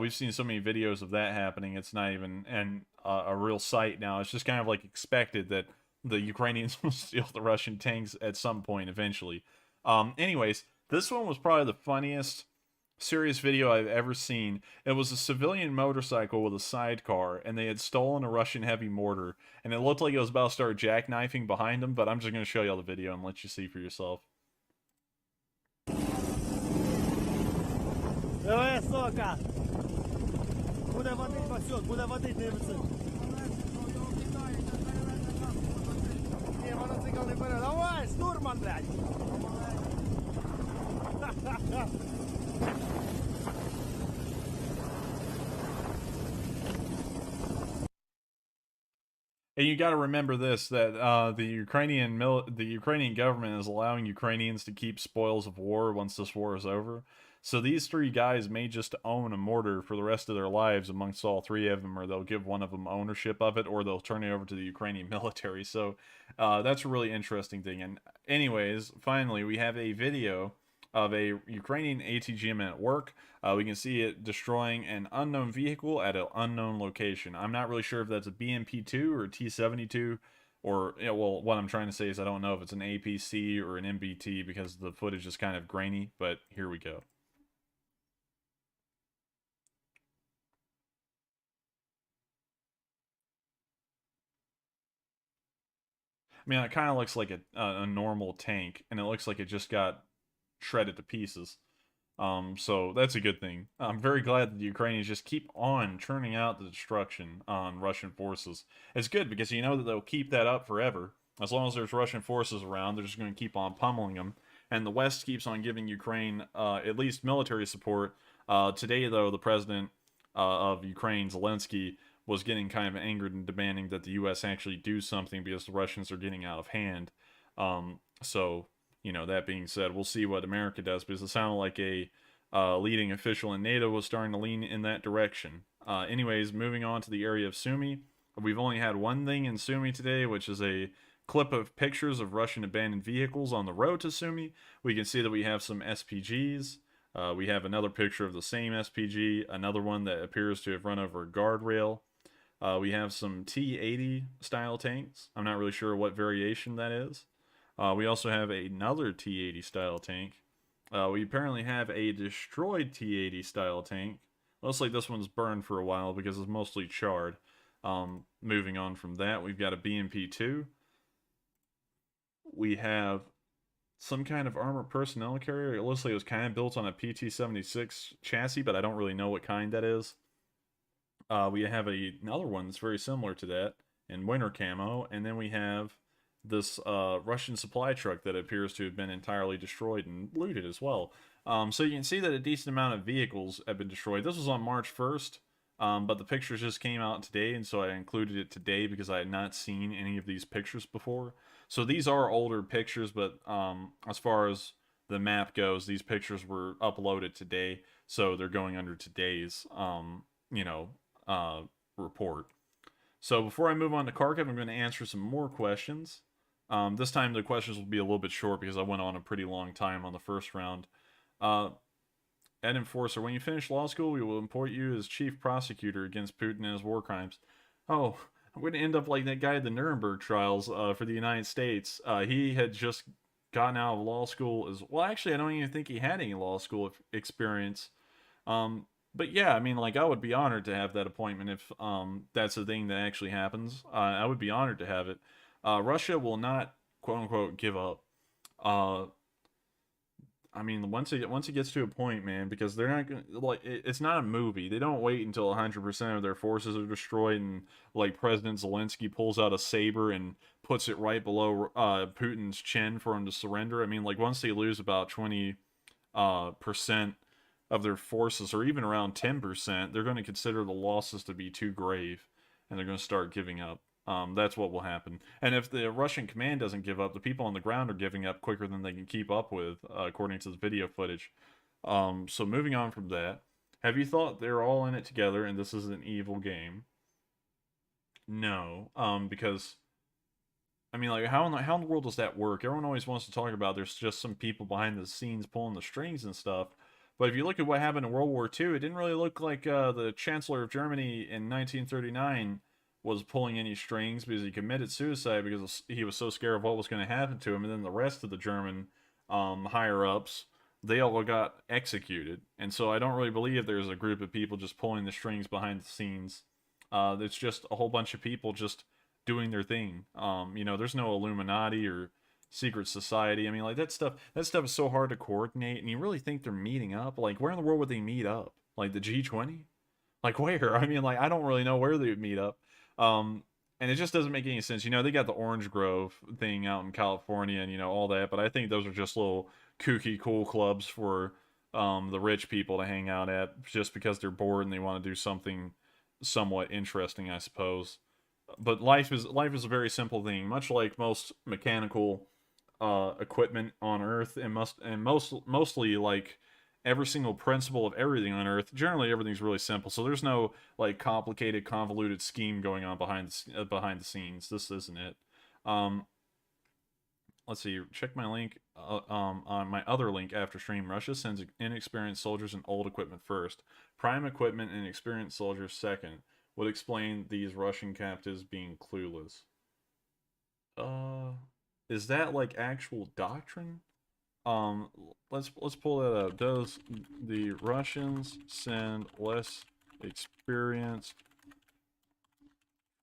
We've seen so many videos of that happening. It's not even a real sight now. It's just kind of like expected that the Ukrainians will steal the Russian tanks at some point eventually. Anyways, this one was probably the funniest serious video I've ever seen. It was a civilian motorcycle with a sidecar, and they had stolen a Russian heavy mortar, and it looked like it was about to start jackknifing behind them, but I'm just going to show you all the video and let you see for yourself. Давай, сока! Буде водить, Васюк, буде водить, не висить. Ні, мотоцикл не бере. Давай, штурман, блядь! And you got to remember this, that the Ukrainian government is allowing Ukrainians to keep spoils of war once this war is over. So these three guys may just own a mortar for the rest of their lives amongst all three of them, or they'll give one of them ownership of it, or they'll turn it over to the Ukrainian military. So that's a really interesting thing. And anyways, finally, we have a video of a Ukrainian ATGM at work. We can see it destroying an unknown vehicle at an unknown location. I'm not really sure if that's a BMP-2 or a T-72, or, you know, well, what I'm trying to say is I don't know if it's an APC or an MBT because the footage is kind of grainy, but here we go. I mean, it kind of looks like a normal tank, and it looks like it just got shredded to pieces. So that's a good thing. I'm very glad that the Ukrainians just keep on churning out the destruction on Russian forces. It's good because you know that they'll keep that up forever. As long as there's Russian forces around, they're just going to keep on pummeling them. And the West keeps on giving Ukraine at least military support. Today, though, the president of Ukraine, Zelensky, was getting kind of angered and demanding that the U.S. actually do something because the Russians are getting out of hand. So, you know, that being said, we'll see what America does, because it sounded like a leading official in NATO was starting to lean in that direction. Anyways, moving on to the area of Sumi. We've only had one thing in Sumi today, which is a clip of pictures of Russian abandoned vehicles on the road to Sumi. We can see that we have some SPGs. We have another picture of the same SPG, another one that appears to have run over a guardrail. We have some T-80 style tanks. I'm not really sure what variation that is. We also have another T-80 style tank. We apparently have a destroyed T-80 style tank. Looks like this one's burned for a while because it's mostly charred. Moving on from that, we've got a BMP-2. We have some kind of armored personnel carrier. It looks like it was kind of built on a PT-76 chassis, but I don't really know what kind that is. We have another one that's very similar to that in winter camo, and then we have this Russian supply truck that appears to have been entirely destroyed and looted as well. So you can see that a decent amount of vehicles have been destroyed. This was on March 1st, but the pictures just came out today, and so I included it today because I had not seen any of these pictures before. So these are older pictures, but as far as the map goes, these pictures were uploaded today, so they're going under today's, report. So before I move on to Kharkiv, I'm going to answer some more questions. This time the questions will be a little bit short because I went on a pretty long time on the first round. Ed Enforcer, when you finish law school, we will appoint you as chief prosecutor against Putin and his war crimes. Oh, I'm going to end up like that guy at the Nuremberg trials for the United States. He had just gotten out of law school as well. Actually, I don't even think he had any law school experience. But yeah, I mean, like, I would be honored to have that appointment if that's the thing that actually happens. I would be honored to have it. Russia will not, quote unquote, give up. I mean, once it gets to a point, man, because they're not gonna, like, it's not a movie. They don't wait until 100% of their forces are destroyed and, like, President Zelensky pulls out a saber and puts it right below Putin's chin for him to surrender. I mean, like, once they lose about 20% of their forces, or even around 10%, they're going to consider the losses to be too grave, and they're going to start giving up. That's what will happen. And if the Russian command doesn't give up, the people on the ground are giving up quicker than they can keep up with, according to the video footage. So moving on from that, have you thought they're all in it together and this is an evil game? No, because, I mean, like, how in the world does that work? Everyone always wants to talk about there's just some people behind the scenes pulling the strings and stuff. But if you look at what happened in World War II, it didn't really look like the Chancellor of Germany in 1939 was pulling any strings, because he committed suicide because he was so scared of what was going to happen to him. And then the rest of the German higher-ups, they all got executed. And so I don't really believe there's a group of people just pulling the strings behind the scenes. It's just a whole bunch of people just doing their thing. There's no Illuminati or secret society. I mean, like, that stuff is so hard to coordinate, and you really think they're meeting up? Like, where in the world would they meet up? Like, the G20? Like, where? I mean, like, I don't really know where they would meet up. And it just doesn't make any sense. They got the Orange Grove thing out in California and, all that, but I think those are just little kooky, cool clubs for the rich people to hang out at just because they're bored and they want to do something somewhat interesting, I suppose. But life is a very simple thing, much like most mechanical equipment on Earth, and mostly like every single principle of everything on Earth, generally everything's really simple. So there's no like complicated, convoluted scheme going on behind the scenes. This isn't it. Let's see. Check my link on my other link after stream. Russia sends inexperienced soldiers and old equipment first. Prime equipment and experienced soldiers second. Would explain these Russian captives being clueless. Is that like actual doctrine? Let's pull that up. Does the Russians send less experienced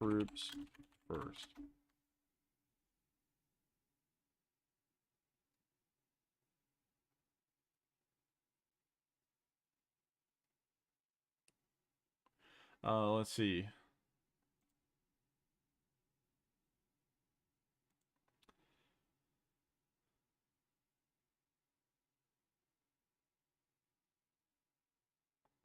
troops first? Let's see.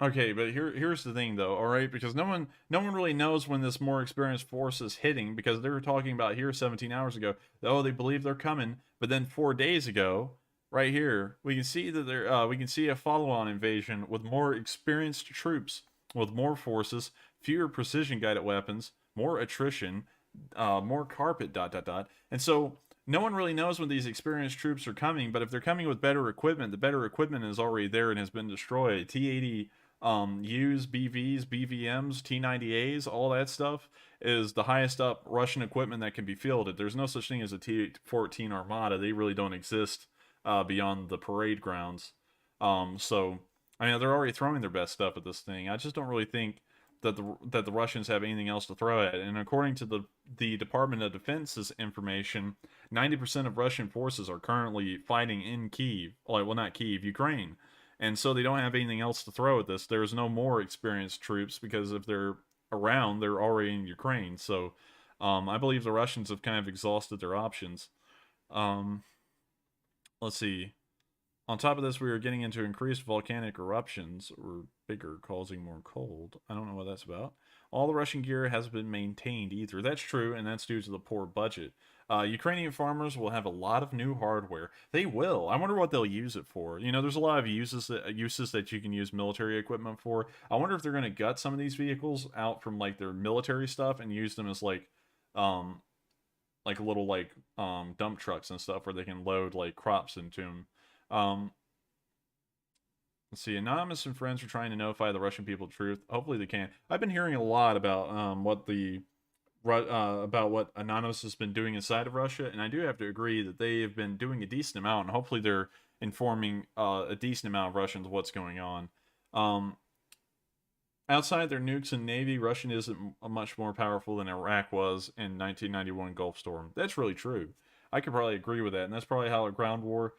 Okay, but here's the thing though, all right? Because no one really knows when this more experienced force is hitting, because they were talking about here 17 hours ago, oh, they believe they're coming, but then 4 days ago, right here, we can see that we can see a follow-on invasion with more experienced troops, with more forces, fewer precision-guided weapons, more attrition, more carpet, ... And so no one really knows when these experienced troops are coming, but if they're coming with better equipment, the better equipment is already there and has been destroyed. T-80 U's, BVs, BVMs, T-90As, all that stuff is the highest up Russian equipment that can be fielded. There's no such thing as a T-14 Armada. They really don't exist beyond the parade grounds. So, I mean, they're already throwing their best stuff at this thing. I just don't really think that the Russians have anything else to throw at it. And according to the Department of Defense's information, 90% of Russian forces are currently fighting in Kiev. Well, not Kiev, Ukraine. And so they don't have anything else to throw at this. There's no more experienced troops, because if they're around, they're already in Ukraine. So I believe the Russians have kind of exhausted their options. Let's see. On top of this, we are getting into increased volcanic eruptions, or bigger, causing more cold. I don't know what that's about. All the Russian gear hasn't been maintained either. That's true, and that's due to the poor budget. Ukrainian farmers will have a lot of new hardware. They will. I wonder what they'll use it for. You know, there's a lot of uses that you can use military equipment for. I wonder if they're going to gut some of these vehicles out from like their military stuff and use them as like little dump trucks and stuff where they can load like crops into them. Let's see. Anonymous and friends are trying to notify the Russian people the truth. Hopefully they can. I've been hearing a lot about what Anonymous has been doing inside of Russia, and I do have to agree that they have been doing a decent amount, and hopefully they're informing a decent amount of Russians of what's going on. Outside their nukes and navy, Russia isn't much more powerful than Iraq was in 1991 Gulf Storm. That's really true. I could probably agree with that, and that's probably how a ground war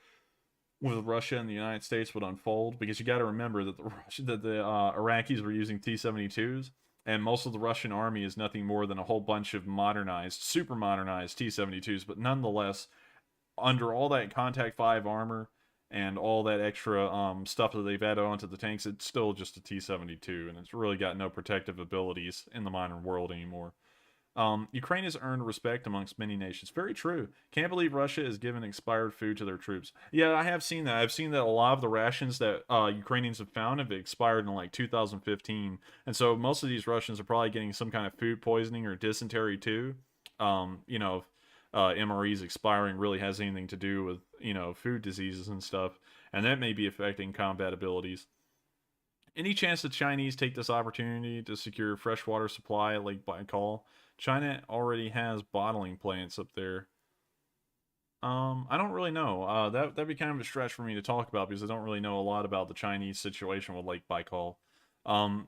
with Russia and the United States would unfold, because you got to remember that the Iraqis were using T-72s, and most of the Russian army is nothing more than a whole bunch of modernized, super modernized T-72s, but nonetheless, under all that Contact 5 armor and all that extra stuff that they've added onto the tanks, it's still just a T-72, and it's really got no protective abilities in the modern world anymore. Ukraine has earned respect amongst many nations. Very true. Can't believe Russia has given expired food to their troops. Yeah, I have seen that. I've seen that a lot of the rations that Ukrainians have found have expired in like 2015. And so most of these Russians are probably getting some kind of food poisoning or dysentery too. MREs expiring really has anything to do with, food diseases and stuff. And that may be affecting combat abilities. Any chance the Chinese take this opportunity to secure freshwater supply at Lake Baikal? China already has bottling plants up there. I don't really know. That'd be kind of a stretch for me to talk about, because I don't really know a lot about the Chinese situation with Lake Baikal.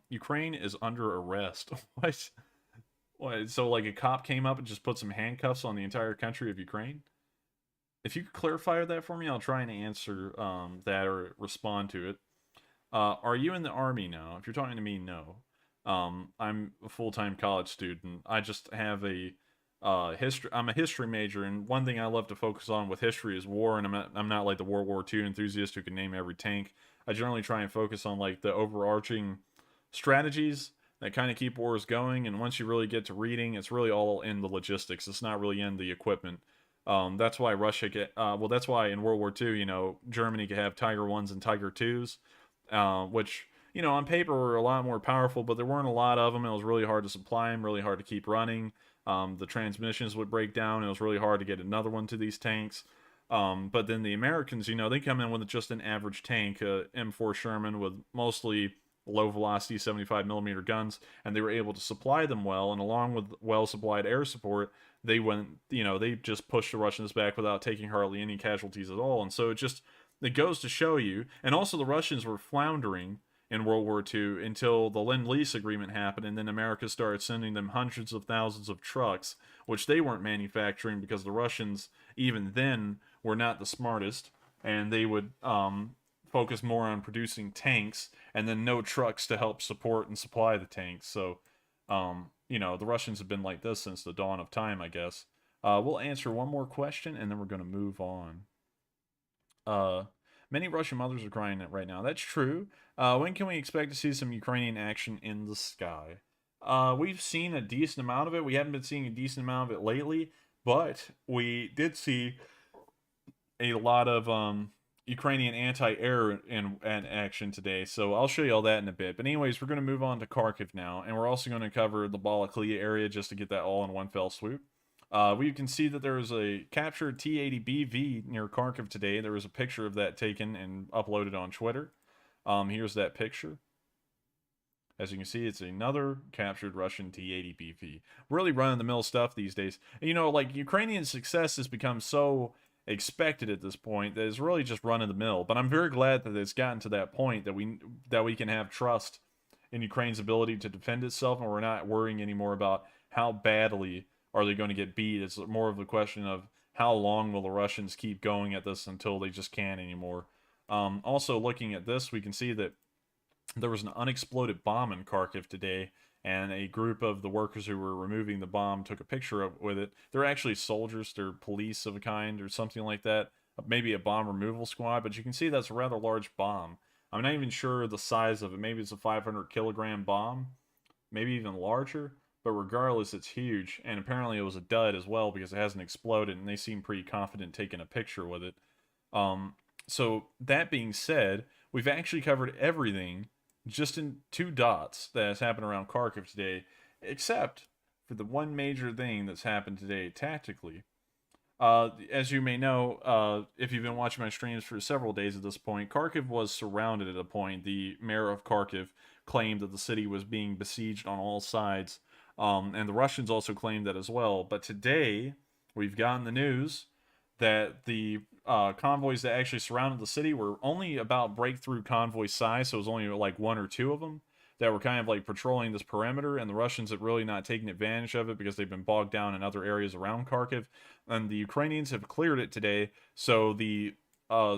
Ukraine is under arrest. What? So like a cop came up and just put some handcuffs on the entire country of Ukraine? If you could clarify that for me, I'll try and answer that or respond to it. Are you in the army now? If you're talking to me, no. I'm a full-time college student. I just have I'm a history major, and one thing I love to focus on with history is war, and I'm not like the World War II enthusiast who can name every tank. I generally try and focus on like the overarching strategies that kind of keep wars going, and once you really get to reading, it's really all in the logistics. It's not really in the equipment. That's why that's why in World War II, Germany could have Tiger 1s and Tiger 2s. which, you know, on paper were a lot more powerful, but there weren't a lot of them. It was really hard to supply them, really hard to keep running. The transmissions would break down. It was really hard to get another one to these tanks. But then the Americans, you know, they come in with just an average tank, M4 Sherman with mostly low velocity 75mm guns, and they were able to supply them well, and along with well supplied air support, they went, you know, they just pushed the Russians back without taking hardly any casualties at all. And so it goes to show you, and also the Russians were floundering in World War II until the Lend-Lease agreement happened, and then America started sending them hundreds of thousands of trucks, which they weren't manufacturing because the Russians, even then, were not the smartest, and they would focus more on producing tanks, and then no trucks to help support and supply the tanks. So, you know, the Russians have been like this since the dawn of time, I guess. We'll answer one more question, and then we're going to move on. Many Russian mothers are crying right now. That's true. When can we expect to see some Ukrainian action in the sky? We've seen a decent amount of it. We haven't been seeing a decent amount of it lately, but we did see a lot of Ukrainian anti-air in action today, so I'll show you all that in a bit. But anyways, we're going to move on to Kharkiv now, and we're also going to cover the Balaklia area just to get that all in one fell swoop. We can see that there was a captured T-80BV near Kharkiv today. There was a picture of that taken and uploaded on Twitter. Here's that picture. As you can see, it's another captured Russian T-80BV. Really run-of-the-mill stuff these days. And, you know, like, Ukrainian success has become so expected at this point that it's really just run-of-the-mill. But I'm very glad that it's gotten to that point that we can have trust in Ukraine's ability to defend itself, and we're not worrying anymore about how badly are they going to get beat. It's more of a question of how long will the Russians keep going at this until they just can't anymore. Also, looking at this, we can see that there was an unexploded bomb in Kharkiv today, and a group of the workers who were removing the bomb took a picture with it. They're actually soldiers, they're police of a kind or something like that, maybe a bomb removal squad, but you can see that's a rather large bomb. I'm not even sure the size of it. Maybe it's a 500-kilogram bomb, maybe even larger, but regardless, it's huge, and apparently it was a dud as well because it hasn't exploded, and they seem pretty confident taking a picture with it. So that being said, we've actually covered everything just in 2 dots that has happened around Kharkiv today, except for the one major thing that's happened today tactically. As you may know, if you've been watching my streams for several days at this point, Kharkiv was surrounded at a point. The mayor of Kharkiv claimed that the city was being besieged on all sides, and the Russians also claimed that as well. But today, we've gotten the news that the convoys that actually surrounded the city were only about breakthrough convoy size, so it was only like 1 or 2 of them that were kind of like patrolling this perimeter, and the Russians have really not taken advantage of it because they've been bogged down in other areas around Kharkiv, and the Ukrainians have cleared it today, so the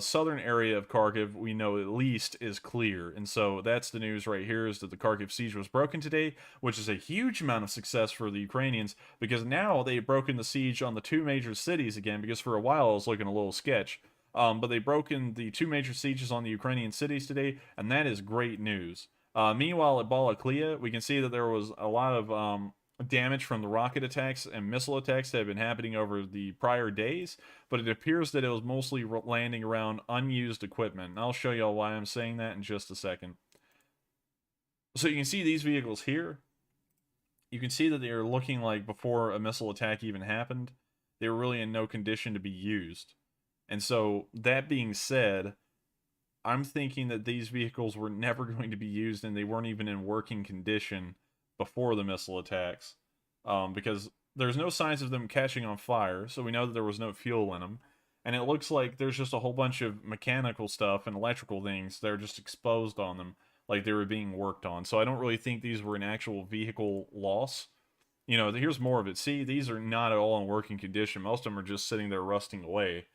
southern area of Kharkiv, we know at least, is clear. And so that's the news right here, is that the Kharkiv siege was broken today, which is a huge amount of success for the Ukrainians, because now they've broken the siege on the 2 major cities again, because for a while it was looking a little sketch. But they've broken the 2 major sieges on the Ukrainian cities today, and that is great news. Meanwhile, at Balaklia, we can see that there was a lot of damage from the rocket attacks and missile attacks that have been happening over the prior days, but it appears that it was mostly landing around unused equipment. And I'll show y'all why I'm saying that in just a second. So you can see these vehicles here. You can see that they are looking like before a missile attack even happened, they were really in no condition to be used. And so, that being said, I'm thinking that these vehicles were never going to be used, and they weren't even in working condition before the missile attacks, because there's no signs of them catching on fire, so we know that there was no fuel in them, and it looks like there's just a whole bunch of mechanical stuff and electrical things that are just exposed on them, like they were being worked on. So I don't really think these were an actual vehicle loss. You know, here's more of it. See, these are not at all in working condition. Most of them are just sitting there rusting away.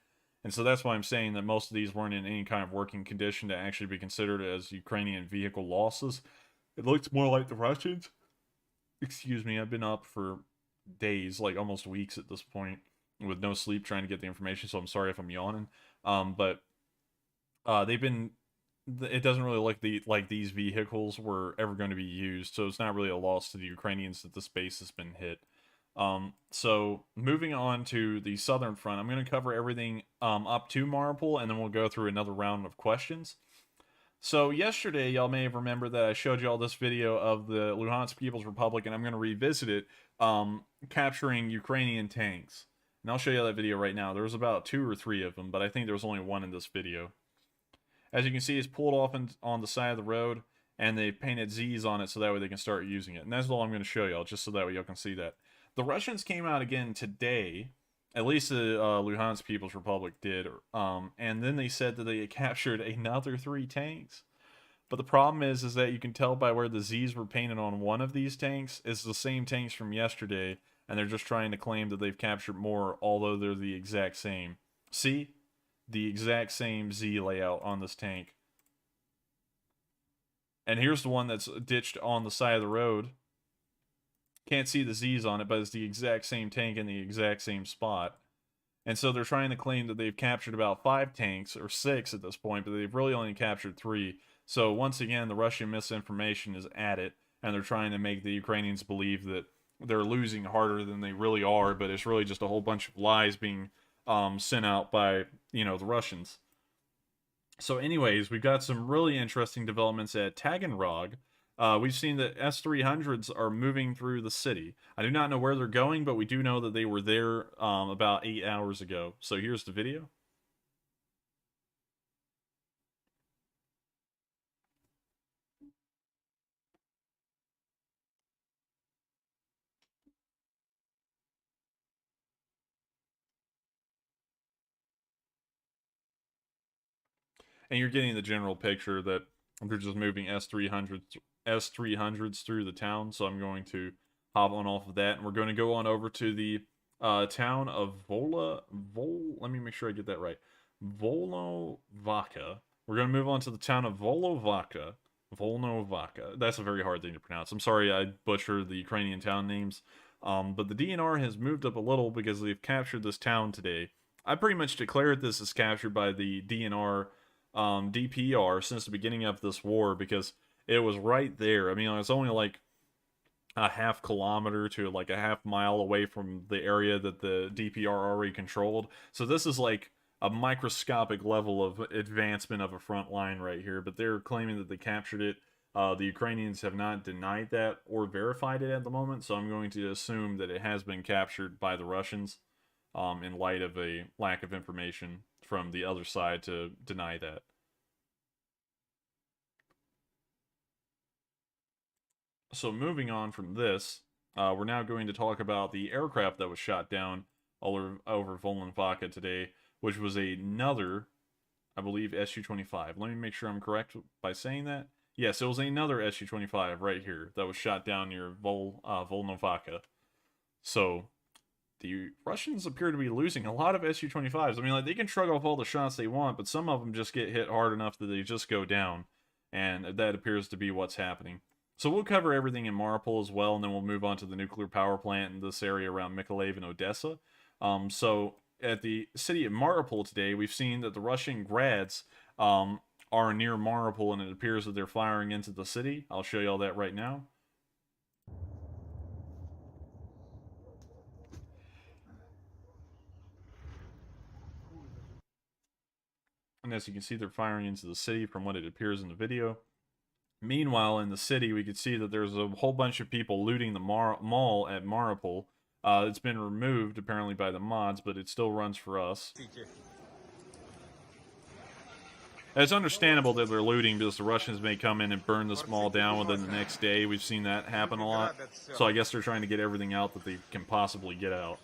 And so that's why I'm saying that most of these weren't in any kind of working condition to actually be considered as Ukrainian vehicle losses. It looks more like the Russians. Excuse me, I've been up for days, like almost weeks at this point, with no sleep trying to get the information, so I'm sorry if I'm yawning. But they've been... It doesn't really look like these vehicles were ever going to be used, so it's not really a loss to the Ukrainians that this base has been hit. So moving on to the southern front, I'm going to cover everything up to Mariupol, and then we'll go through another round of questions. So yesterday, y'all may have remembered that I showed y'all this video of the Luhansk People's Republic, and I'm going to revisit it, capturing Ukrainian tanks. And I'll show you that video right now. There was about 2 or 3 of them, but I think there was only one in this video. As you can see, it's pulled off on the side of the road, and they painted Z's on it so that way they can start using it. And that's all I'm going to show y'all, just so that way y'all can see that. The Russians came out again today, at least the Luhansk People's Republic did, and then they said that they had captured another 3 tanks. But the problem is that you can tell by where the Z's were painted on one of these tanks is the same tanks from yesterday, and they're just trying to claim that they've captured more, although they're the exact same. See? The exact same Z layout on this tank. And here's the one that's ditched on the side of the road. Can't see the Z's on it, but it's the exact same tank in the exact same spot. And so they're trying to claim that they've captured about 5 tanks, or 6 at this point, but they've really only captured 3. So once again, the Russian misinformation is at it, and they're trying to make the Ukrainians believe that they're losing harder than they really are, but it's really just a whole bunch of lies being sent out by, the Russians. So anyways, we've got some really interesting developments at Taganrog. We've seen that S-300s are moving through the city. I do not know where they're going, but we do know that they were there about 8 hours ago. So here's the video. And you're getting the general picture that they're just moving S-300s through the town. So I'm going to hop on off of that, and we're going to go on over to the town of let me make sure I get that right. Volnovaka. We're going to move on to the town of Volnovaka. That's a very hard thing to pronounce. I'm sorry I butchered the Ukrainian town names. But the DNR has moved up a little because they've captured this town today. I pretty much declared this as captured by the DNR DPR since the beginning of this war, because it was right there. I mean, it's only like a half kilometer to like a half mile away from the area that the DPR already controlled. So this is like a microscopic level of advancement of a front line right here, but they're claiming that they captured it. The Ukrainians have not denied that or verified it at the moment, so I'm going to assume that it has been captured by the Russians in light of a lack of information from the other side to deny that. So moving on from this, we're now going to talk about the aircraft that was shot down over Volnovaka today, which was another, I believe, Su-25. Let me make sure I'm correct by saying that. Yes, it was another Su-25 right here that was shot down near Volnovaka. So the Russians appear to be losing a lot of Su-25s. I mean, like, they can shrug off all the shots they want, but some of them just get hit hard enough that they just go down. And that appears to be what's happening. So we'll cover everything in Mariupol as well, and then we'll move on to the nuclear power plant in this area around Mykolaiv and Odessa. So at the city of Mariupol today, we've seen that the Russian grads are near Mariupol, and it appears that they're firing into the city. I'll show you all that right now. And as you can see, they're firing into the city from what it appears in the video. Meanwhile, in the city, we could see that there's a whole bunch of people looting the mall at Mariupol. It's been removed, apparently, by the mods, but it still runs for us. And it's understandable that they're looting because the Russians may come in and burn this mall down within the next day. We've seen that happen a lot. So I guess they're trying to get everything out that they can possibly get out.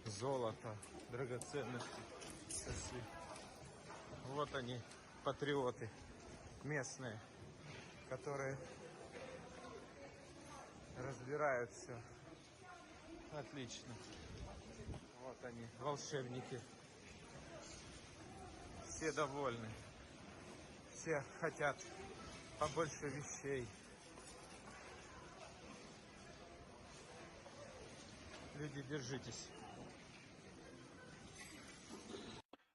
Золото, драгоценности. Вот они, патриоты местные, которые разбирают все. Отлично. Вот они, волшебники. Все довольны. Все хотят побольше вещей. Люди, держитесь.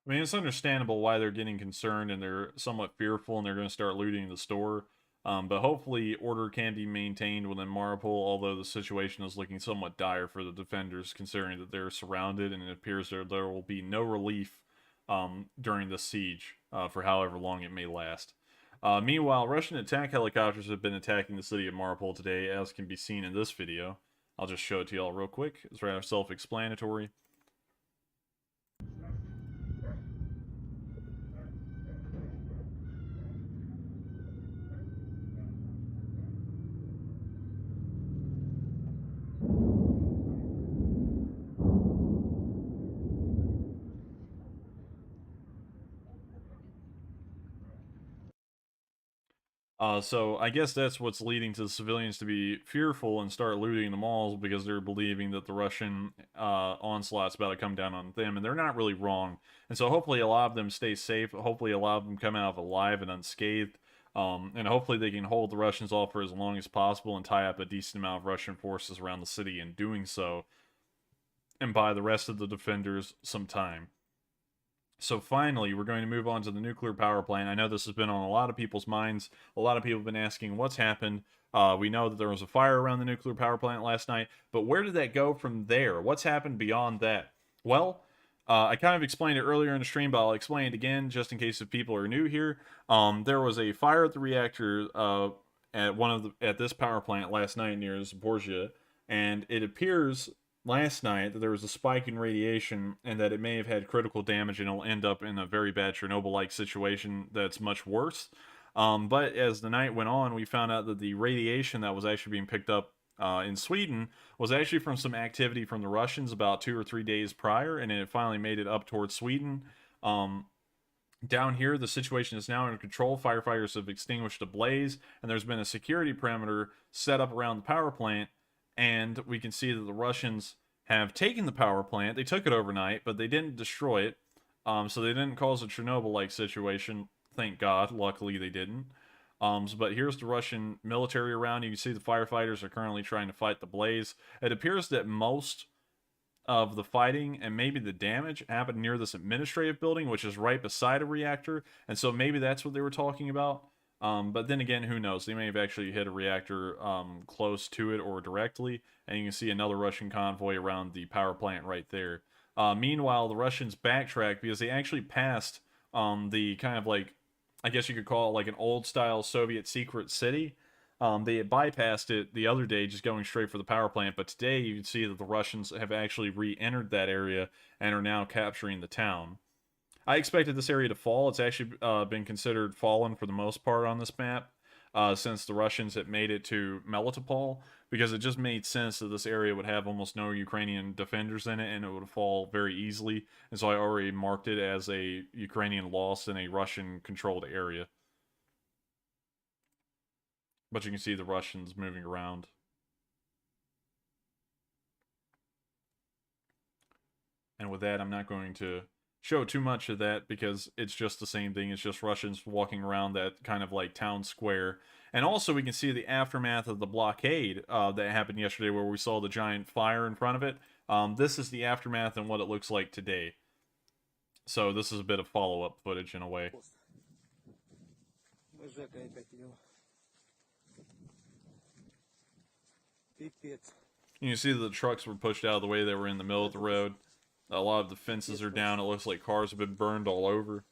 I mean, it's understandable why they're getting concerned and they're somewhat fearful and they're going to start looting the store. But hopefully order can be maintained within Mariupol, although the situation is looking somewhat dire for the defenders, considering that they're surrounded and it appears there will be no relief during the siege for however long it may last. Meanwhile, Russian attack helicopters have been attacking the city of Mariupol today, as can be seen in this video. I'll just show it to y'all real quick. It's rather self-explanatory. So I guess that's what's leading to the civilians to be fearful and start looting the malls because they're believing that the Russian onslaught's about to come down on them, and they're not really wrong. And so hopefully a lot of them stay safe. Hopefully a lot of them come out alive and unscathed. And hopefully they can hold the Russians off for as long as possible and tie up a decent amount of Russian forces around the city in doing so, and buy the rest of the defenders some time. So finally, we're going to move on to the nuclear power plant. I know this has been on a lot of people's minds. A lot of people have been asking what's happened. We know that there was a fire around the nuclear power plant last night, but where did that go from there? What's happened beyond that? Well, I kind of explained it earlier in the stream, but I'll explain it again just in case if people are new here. There was a fire at the reactor at this power plant last night near Zaporizhzhia, and it appears last night that there was a spike in radiation and that it may have had critical damage and it'll end up in a very bad Chernobyl-like situation that's much worse. But as the night went on, we found out that the radiation that was actually being picked up in Sweden was actually from some activity from the Russians about 2 or 3 days prior, and it finally made it up towards Sweden. Down here, the situation is now under control. Firefighters have extinguished a blaze, and there's been a security perimeter set up around the power plant. And we can see that the Russians have taken the power plant. They took it overnight, but they didn't destroy it. So they didn't cause a Chernobyl-like situation. Thank God. Luckily, they didn't. But here's the Russian military around. You can see the firefighters are currently trying to fight the blaze. It appears that most of the fighting and maybe the damage happened near this administrative building, which is right beside a reactor. And so maybe that's what they were talking about. But then again, who knows? They may have actually hit a reactor close to it or directly, and you can see another Russian convoy around the power plant right there. Meanwhile, the Russians backtracked because they actually passed the kind of like, I guess you could call it like an old-style Soviet secret city. They had bypassed it the other day, just going straight for the power plant, but today you can see that the Russians have actually re-entered that area and are now capturing the town. I expected this area to fall. It's actually been considered fallen for the most part on this map since the Russians had made it to Melitopol, because it just made sense that this area would have almost no Ukrainian defenders in it and it would fall very easily. And so I already marked it as a Ukrainian loss in a Russian-controlled area. But you can see the Russians moving around. And with that, I'm not going to show too much of that because it's just the same thing. It's just Russians walking around that kind of like town square. And also we can see the aftermath of the blockade that happened yesterday where we saw the giant fire in front of it. This is the aftermath and what it looks like today. So this is a bit of follow-up footage in a way. You can see that the trucks were pushed out of the way. They were in the middle of the road. A lot of the fences are down. It looks like cars have been burned all over.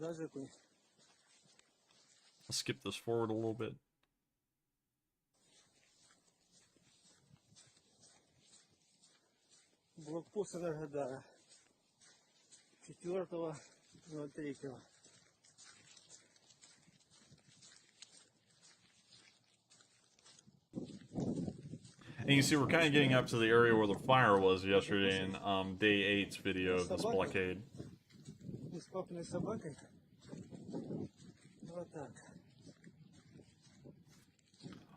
I'll skip this forward a little bit. Блокпост Энергодара 4.03. And you see we're kind of getting up to the area where the fire was yesterday in day 8's video of this blockade.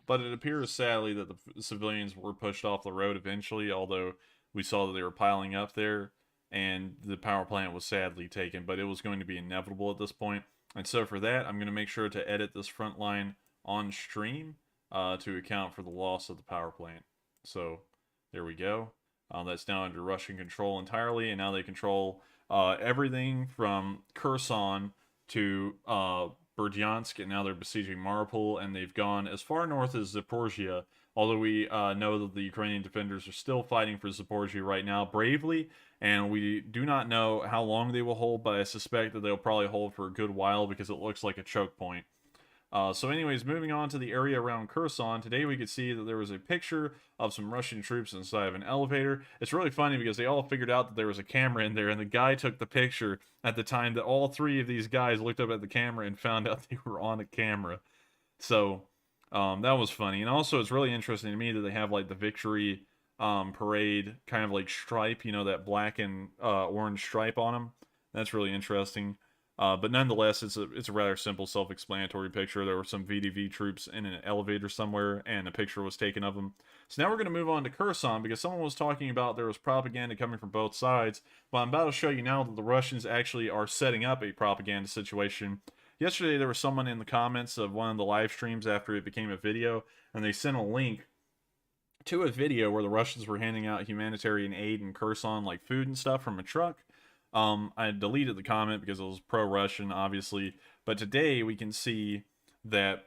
But it appears sadly that the civilians were pushed off the road eventually, although we saw that they were piling up there, and the power plant was sadly taken, but it was going to be inevitable at this point. And so for that, I'm going to make sure to edit this front line on stream to account for the loss of the power plant. So there we go. That's now under Russian control entirely, and now they control everything from Kherson to Berdyansk, and now they're besieging Mariupol, and they've gone as far north as Zaporizhia, although we know that the Ukrainian defenders are still fighting for Zaporizhia right now bravely, and we do not know how long they will hold, but I suspect that they'll probably hold for a good while because it looks like a choke point. So anyways, moving on to the area around Kherson, today we could see that there was a picture of some Russian troops inside of an elevator. It's really funny because they all figured out that there was a camera in there, and the guy took the picture at the time that all three of these guys looked up at the camera and found out they were on a camera. So that was funny. And also it's really interesting to me that they have like the victory parade kind of like stripe, you know, that black and orange stripe on them. That's really interesting. But nonetheless, it's a rather simple, self-explanatory picture. There were some VDV troops in an elevator somewhere, and a picture was taken of them. So now we're going to move on to Kherson, because someone was talking about there was propaganda coming from both sides. But I'm about to show you now that the Russians actually are setting up a propaganda situation. Yesterday, there was someone in the comments of one of the live streams after it became a video, and they sent a link to a video where the Russians were handing out humanitarian aid in Kherson, like food and stuff, from a truck. I deleted the comment because it was pro-Russian, obviously, but today we can see that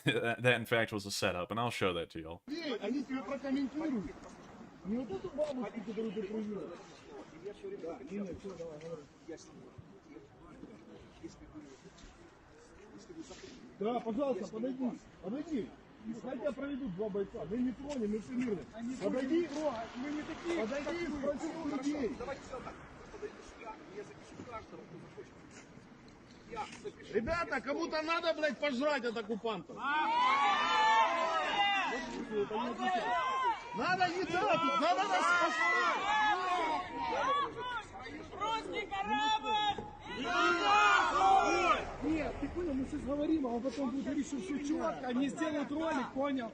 that in fact was a setup, and I'll show that to y'all. Да, пожалуйста, подойди, подойди. Хотя проведут два бойца. Мы не тронем, мы все мирно. Подойди, мы не такие. Подойди, спроси у людей. Ребята, кому-то надо, блядь, пожрать от оккупантов. Надо еда, тут надо нас спасать. Русский корабль! Нет, ты понял, мы сейчас говорим, а он потом будет говорить, что все четко, они сделают ролик, понял?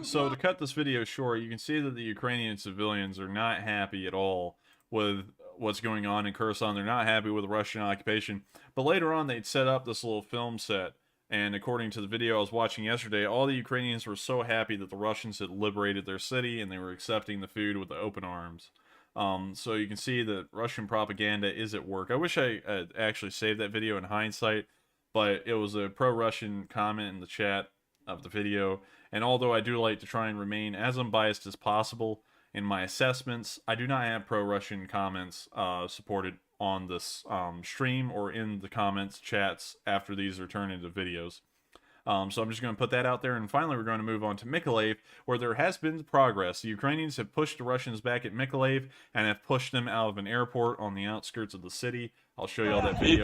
So to cut this video short, you can see that the Ukrainian civilians are not happy at all with what's going on in Kherson. They're not happy with the Russian occupation. But later on, they'd set up this little film set. And according to the video I was watching yesterday, all the Ukrainians were so happy that the Russians had liberated their city and they were accepting the food with open arms. So you can see that Russian propaganda is at work. I wish I had actually saved that video in hindsight, but it was a pro-Russian comment in the chat of the video. And although I do like to try and remain as unbiased as possible in my assessments, I do not have pro-Russian comments supported on this stream or in the comments chats after these are turned into videos. So I'm just going to put that out there. And finally, we're going to move on to Mykolaiv, where there has been progress. The Ukrainians have pushed the Russians back at Mykolaiv and have pushed them out of an airport on the outskirts of the city. I'll show you all that video.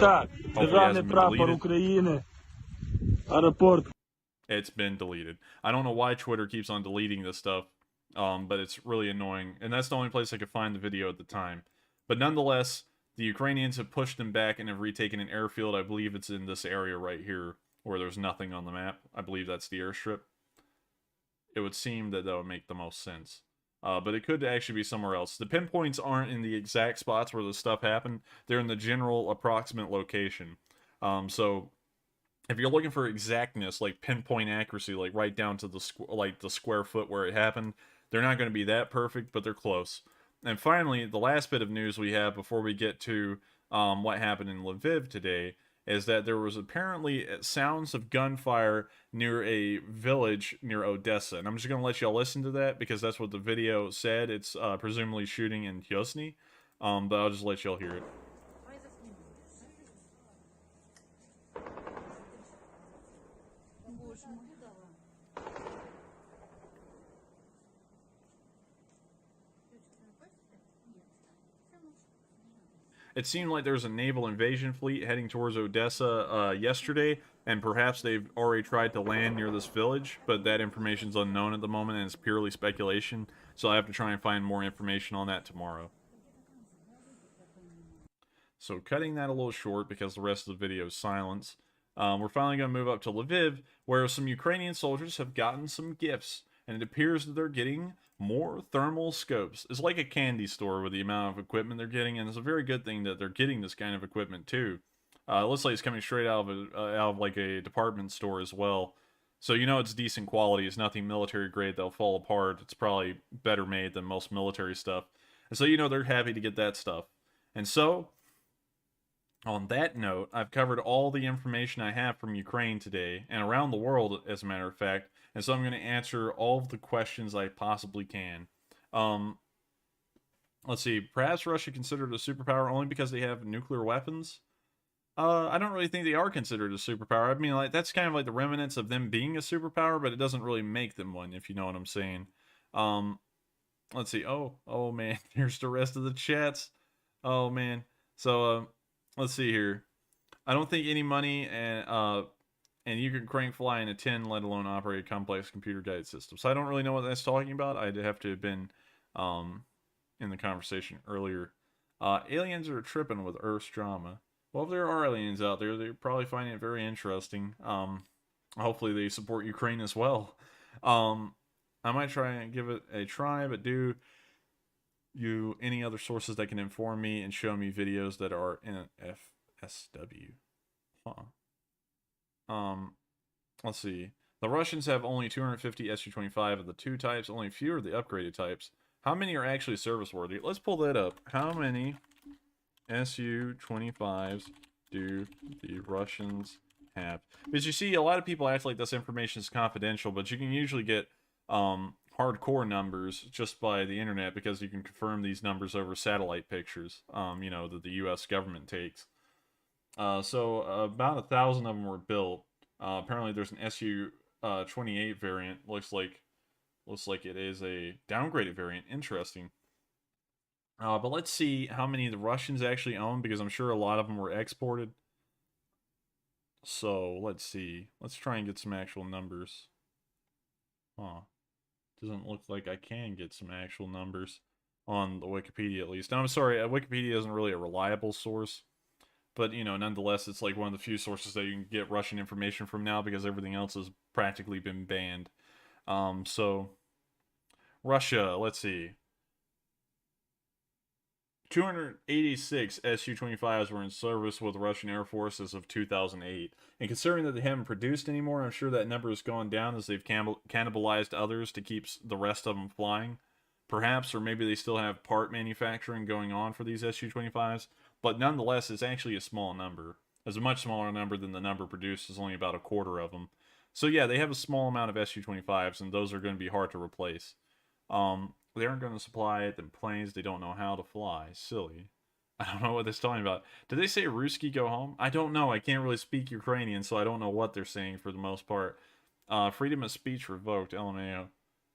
Hopefully it hasn't been deleted. It's been deleted. I don't know why Twitter keeps on deleting this stuff, but it's really annoying. And that's the only place I could find the video at the time. But nonetheless, the Ukrainians have pushed them back and have retaken an airfield. I believe it's in this area right here, where there's nothing on the map. I believe that's the airstrip. It would seem that would make the most sense. But it could actually be somewhere else. The pinpoints aren't in the exact spots where the stuff happened. They're in the general approximate location. So if you're looking for exactness, like pinpoint accuracy, like right down to the square foot where it happened, they're not going to be that perfect, but they're close. And finally, the last bit of news we have before we get to what happened in Lviv today is that there was apparently sounds of gunfire near a village near Odessa. And I'm just going to let y'all listen to that because that's what the video said. It's presumably shooting in Kyozny, but I'll just let y'all hear it. It seemed like there was a naval invasion fleet heading towards Odessa yesterday, and perhaps they've already tried to land near this village, but that information's unknown at the moment, and it's purely speculation, so I have to try and find more information on that tomorrow. So cutting that a little short because the rest of the video is silence, we're finally going to move up to Lviv, where some Ukrainian soldiers have gotten some gifts, and it appears that they're getting more thermal scopes. It's like a candy store with the amount of equipment they're getting, and it's a very good thing that they're getting this kind of equipment too. It looks like it's coming straight out of like a department store as well. So you know it's decent quality. It's nothing military grade that'll fall apart. It's probably better made than most military stuff. And so you know they're happy to get that stuff. And so On that note, I've covered all the information I have from Ukraine today, and around the world, as a matter of fact, and so I'm going to answer all of the questions I possibly can. Let's see, perhaps Russia considered a superpower only because they have nuclear weapons? I don't really think they are considered a superpower. I mean, like, that's kind of like the remnants of them being a superpower, but it doesn't really make them one, if you know what I'm saying. Let's see, oh man, here's the rest of the chats. Oh man, so, let's see here. I don't think any money and you can crank fly in a 10, let alone operate a complex computer guided system. So I don't really know what that's talking about. I'd have to have been in the conversation earlier. Aliens are tripping with Earth's drama. Well, if there are aliens out there, they're probably finding it very interesting. Hopefully they support Ukraine as well. I might try and give it a try, but do you any other sources that can inform me and show me videos that are in an FSW? Let's see. The Russians have only 250 Su-25 of the 2 types, only fewer of the upgraded types. How many are actually service-worthy? Let's pull that up. How many Su-25s do the Russians have? Because you see, a lot of people act like this information is confidential, but you can usually get hardcore numbers just by the internet because you can confirm these numbers over satellite pictures, you know, that the U.S. government takes. So about 1,000 of them were built. Apparently there's an Su-28 variant. Looks like it is a downgraded variant. Interesting. But let's see how many the Russians actually own, because I'm sure a lot of them were exported. So let's see. Let's try and get some actual numbers. Doesn't look like I can get some actual numbers on the Wikipedia, at least. Now, I'm sorry, Wikipedia isn't really a reliable source. But, you know, nonetheless, it's like one of the few sources that you can get Russian information from now, because everything else has practically been banned. So, Russia, let's see. 286 Su-25s were in service with the Russian Air Force as of 2008. And considering that they haven't produced anymore, I'm sure that number has gone down as they've cannibalized others to keep the rest of them flying. Perhaps, or maybe they still have part manufacturing going on for these Su-25s. But nonetheless, it's actually a small number. It's a much smaller number than the number produced. Is only about a quarter of them. So yeah, they have a small amount of Su-25s, and those are going to be hard to replace. They aren't going to supply them planes they don't know how to fly. Silly. I don't know what they're talking about. Did they say Ruski go home? I don't know. I can't really speak Ukrainian, so I don't know what they're saying for the most part. Freedom of speech revoked. LMAO.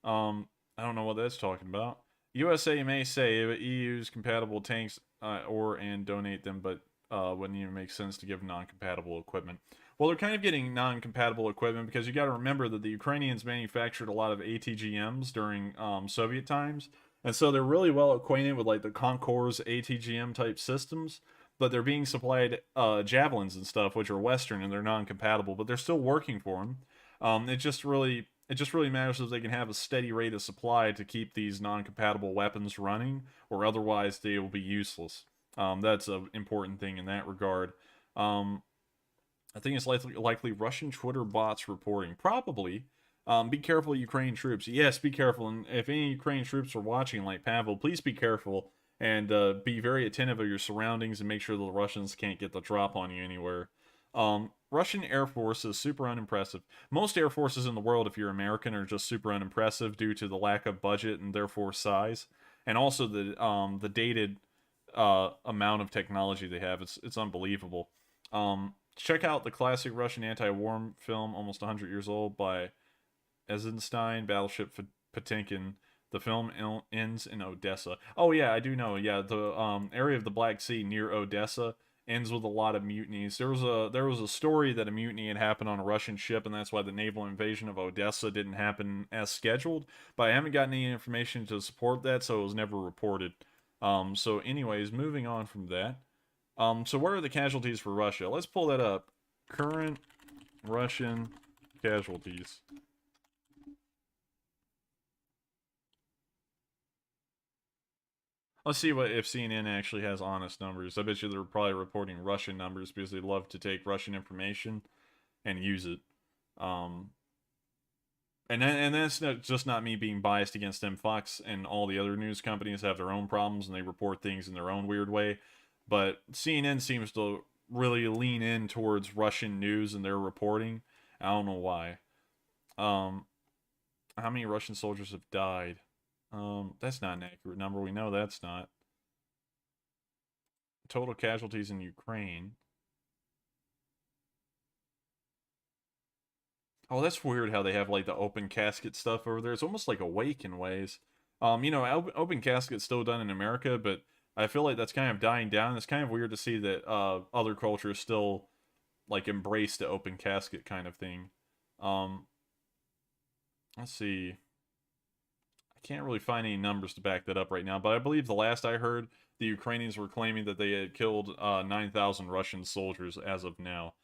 I don't know what that's talking about. USA may say EU's compatible tanks and donate them, but wouldn't even make sense to give non-compatible equipment. Well, they're kind of getting non-compatible equipment because you got to remember that the Ukrainians manufactured a lot of ATGMs during Soviet times, and so they're really well acquainted with like the Concours ATGM type systems, but they're being supplied javelins and stuff, which are Western and they're non-compatible, but they're still working for them. It just really matters if they can have a steady rate of supply to keep these non-compatible weapons running, or otherwise they will be useless. That's an important thing in that regard. I think it's likely Russian Twitter bots reporting. Probably. Be careful, Ukrainian troops. Yes, be careful. And if any Ukrainian troops are watching, like Pavel, please be careful and be very attentive of your surroundings and make sure the Russians can't get the drop on you anywhere. Russian Air Force is super unimpressive. Most Air Forces in the world, if you're American, are just super unimpressive due to the lack of budget and therefore size, and also the dated amount of technology they have. It's unbelievable. Check out the classic Russian anti-war film, almost 100 years old, by Eisenstein, Battleship Potemkin. The film ends in Odessa. Oh yeah, I do know. Yeah, the area of the Black Sea near Odessa ends with a lot of mutinies. There was a story that a mutiny had happened on a Russian ship, and that's why the naval invasion of Odessa didn't happen as scheduled. But I haven't gotten any information to support that, so it was never reported. So anyways, moving on from that. So what are the casualties for Russia? Let's pull that up. Current Russian casualties. Let's see if CNN actually has honest numbers. I bet you they're probably reporting Russian numbers because they love to take Russian information and use it. And that's just not me being biased against them. Fox and all the other news companies have their own problems and they report things in their own weird way. But CNN seems to really lean in towards Russian news and their reporting. I don't know why. How many Russian soldiers have died? That's not an accurate number. We know that's not. Total casualties in Ukraine. Oh, that's weird how they have like the open casket stuff over there. It's almost like Awake in ways. You know, open casket's still done in America, but I feel like that's kind of dying down. It's kind of weird to see that other cultures still like embrace the open casket kind of thing. Let's see. I can't really find any numbers to back that up right now, but I believe the last I heard, the Ukrainians were claiming that they had killed 9,000 Russian soldiers as of now.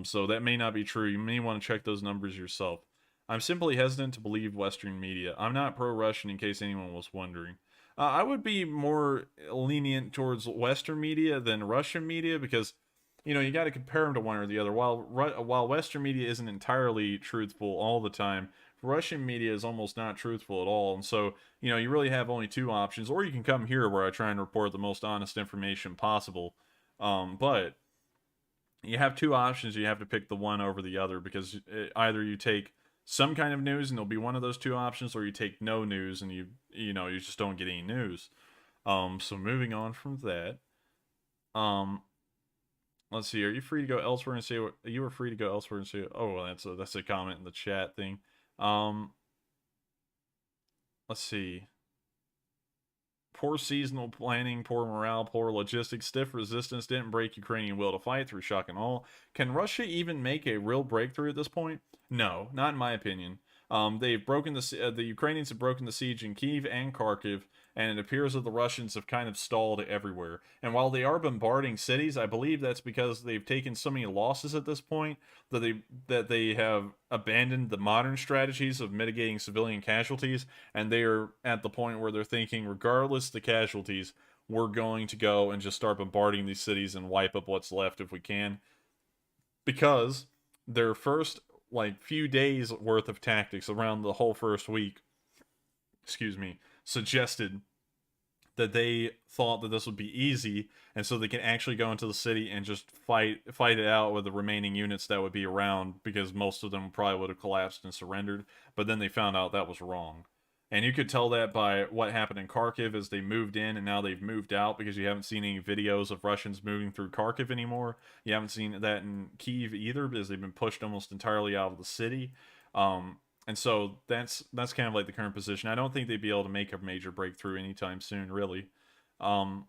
So that may not be true. You may want to check those numbers yourself. I'm simply hesitant to believe Western media. I'm not pro-Russian in case anyone was wondering. I would be more lenient towards Western media than Russian media because, you know, you got to compare them to one or the other. While Western media isn't entirely truthful all the time, Russian media is almost not truthful at all. And so, you know, you really have only two options. Or you can come here where I try and report the most honest information possible. But you have two options. You have to pick the one over the other because either you take some kind of news and there'll be one of those two options, or you take no news and you know, you just don't get any news. So moving on from that, let's see. Are you free to go elsewhere and say what you were free to go elsewhere and say? Oh, well, that's a comment in the chat thing. Let's see. Poor seasonal planning, poor morale, poor logistics, stiff resistance didn't break Ukrainian will to fight through shock and awe. Can Russia even make a real breakthrough at this point? No, not in my opinion. They've broken the Ukrainians have broken the siege in Kiev and Kharkiv, and it appears that the Russians have kind of stalled everywhere. And while they are bombarding cities, I believe that's because they've taken so many losses at this point that they have abandoned the modern strategies of mitigating civilian casualties, and they are at the point where they're thinking, regardless of the casualties, we're going to go and just start bombarding these cities and wipe up what's left if we can. Because their first like few days worth of tactics around the whole first week, suggested that they thought that this would be easy, and so they can actually go into the city and just fight it out with the remaining units that would be around, because most of them probably would have collapsed and surrendered. But then they found out that was wrong. And you could tell that by what happened in Kharkiv as they moved in and now they've moved out, because you haven't seen any videos of Russians moving through Kharkiv anymore. You haven't seen that in Kiev either, because they've been pushed almost entirely out of the city. And so that's kind of like the current position. I don't think they'd be able to make a major breakthrough anytime soon, really. But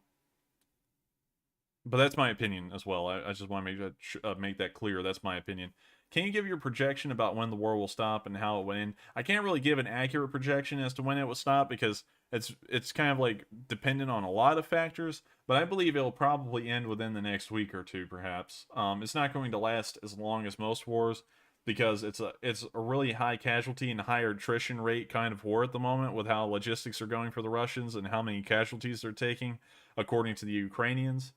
that's my opinion as well. I just want to make that clear. That's my opinion. Can you give your projection about when the war will stop and how it will end? I can't really give an accurate projection as to when it will stop, because it's kind of like dependent on a lot of factors, but I believe it'll probably end within the next week or two, perhaps. It's not going to last as long as most wars, because it's a really high casualty and higher attrition rate kind of war at the moment, with how logistics are going for the Russians and how many casualties they're taking, according to the Ukrainians.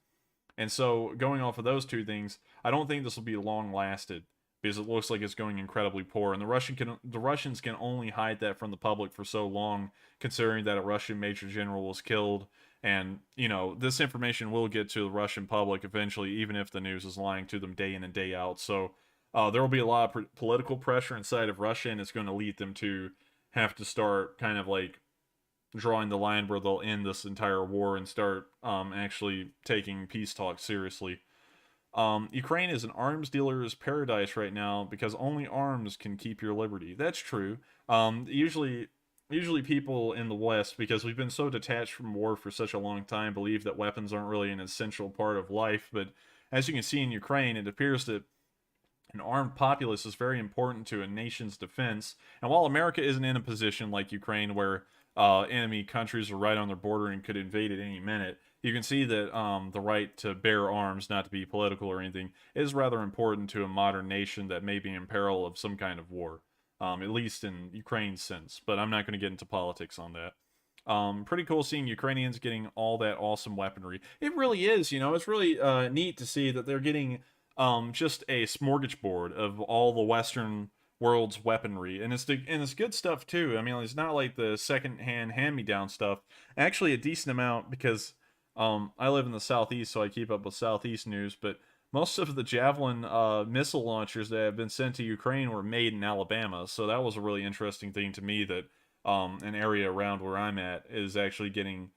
And so, going off of those two things, I don't think this will be long-lasted, because it looks like it's going incredibly poor. And the Russians can only hide that from the public for so long, considering that a Russian major general was killed. And, you know, this information will get to the Russian public eventually, even if the news is lying to them day in and day out. So there will be a lot of political pressure inside of Russia, and it's going to lead them to have to start kind of like drawing the line where they'll end this entire war and start actually taking peace talks seriously. Ukraine is an arms dealer's paradise right now, because only arms can keep your liberty. That's true. Usually people in the West, because we've been so detached from war for such a long time, believe that weapons aren't really an essential part of life. But as you can see in Ukraine, it appears that an armed populace is very important to a nation's defense. And while America isn't in a position like Ukraine where enemy countries are right on their border and could invade at any minute, you can see that the right to bear arms, not to be political or anything, is rather important to a modern nation that may be in peril of some kind of war, at least in Ukraine's sense. But I'm not going to get into politics on that. Pretty cool seeing Ukrainians getting all that awesome weaponry. It really is, you know, it's really neat to see that they're getting just a smorgasbord of all the Western world's weaponry, and it's good stuff too. I mean, it's not like the second-hand hand-me-down stuff. Actually, a decent amount, because I live in the Southeast, so I keep up with Southeast news, but most of the Javelin missile launchers that have been sent to Ukraine were made in Alabama. So that was a really interesting thing to me, that an area around where I'm at is actually getting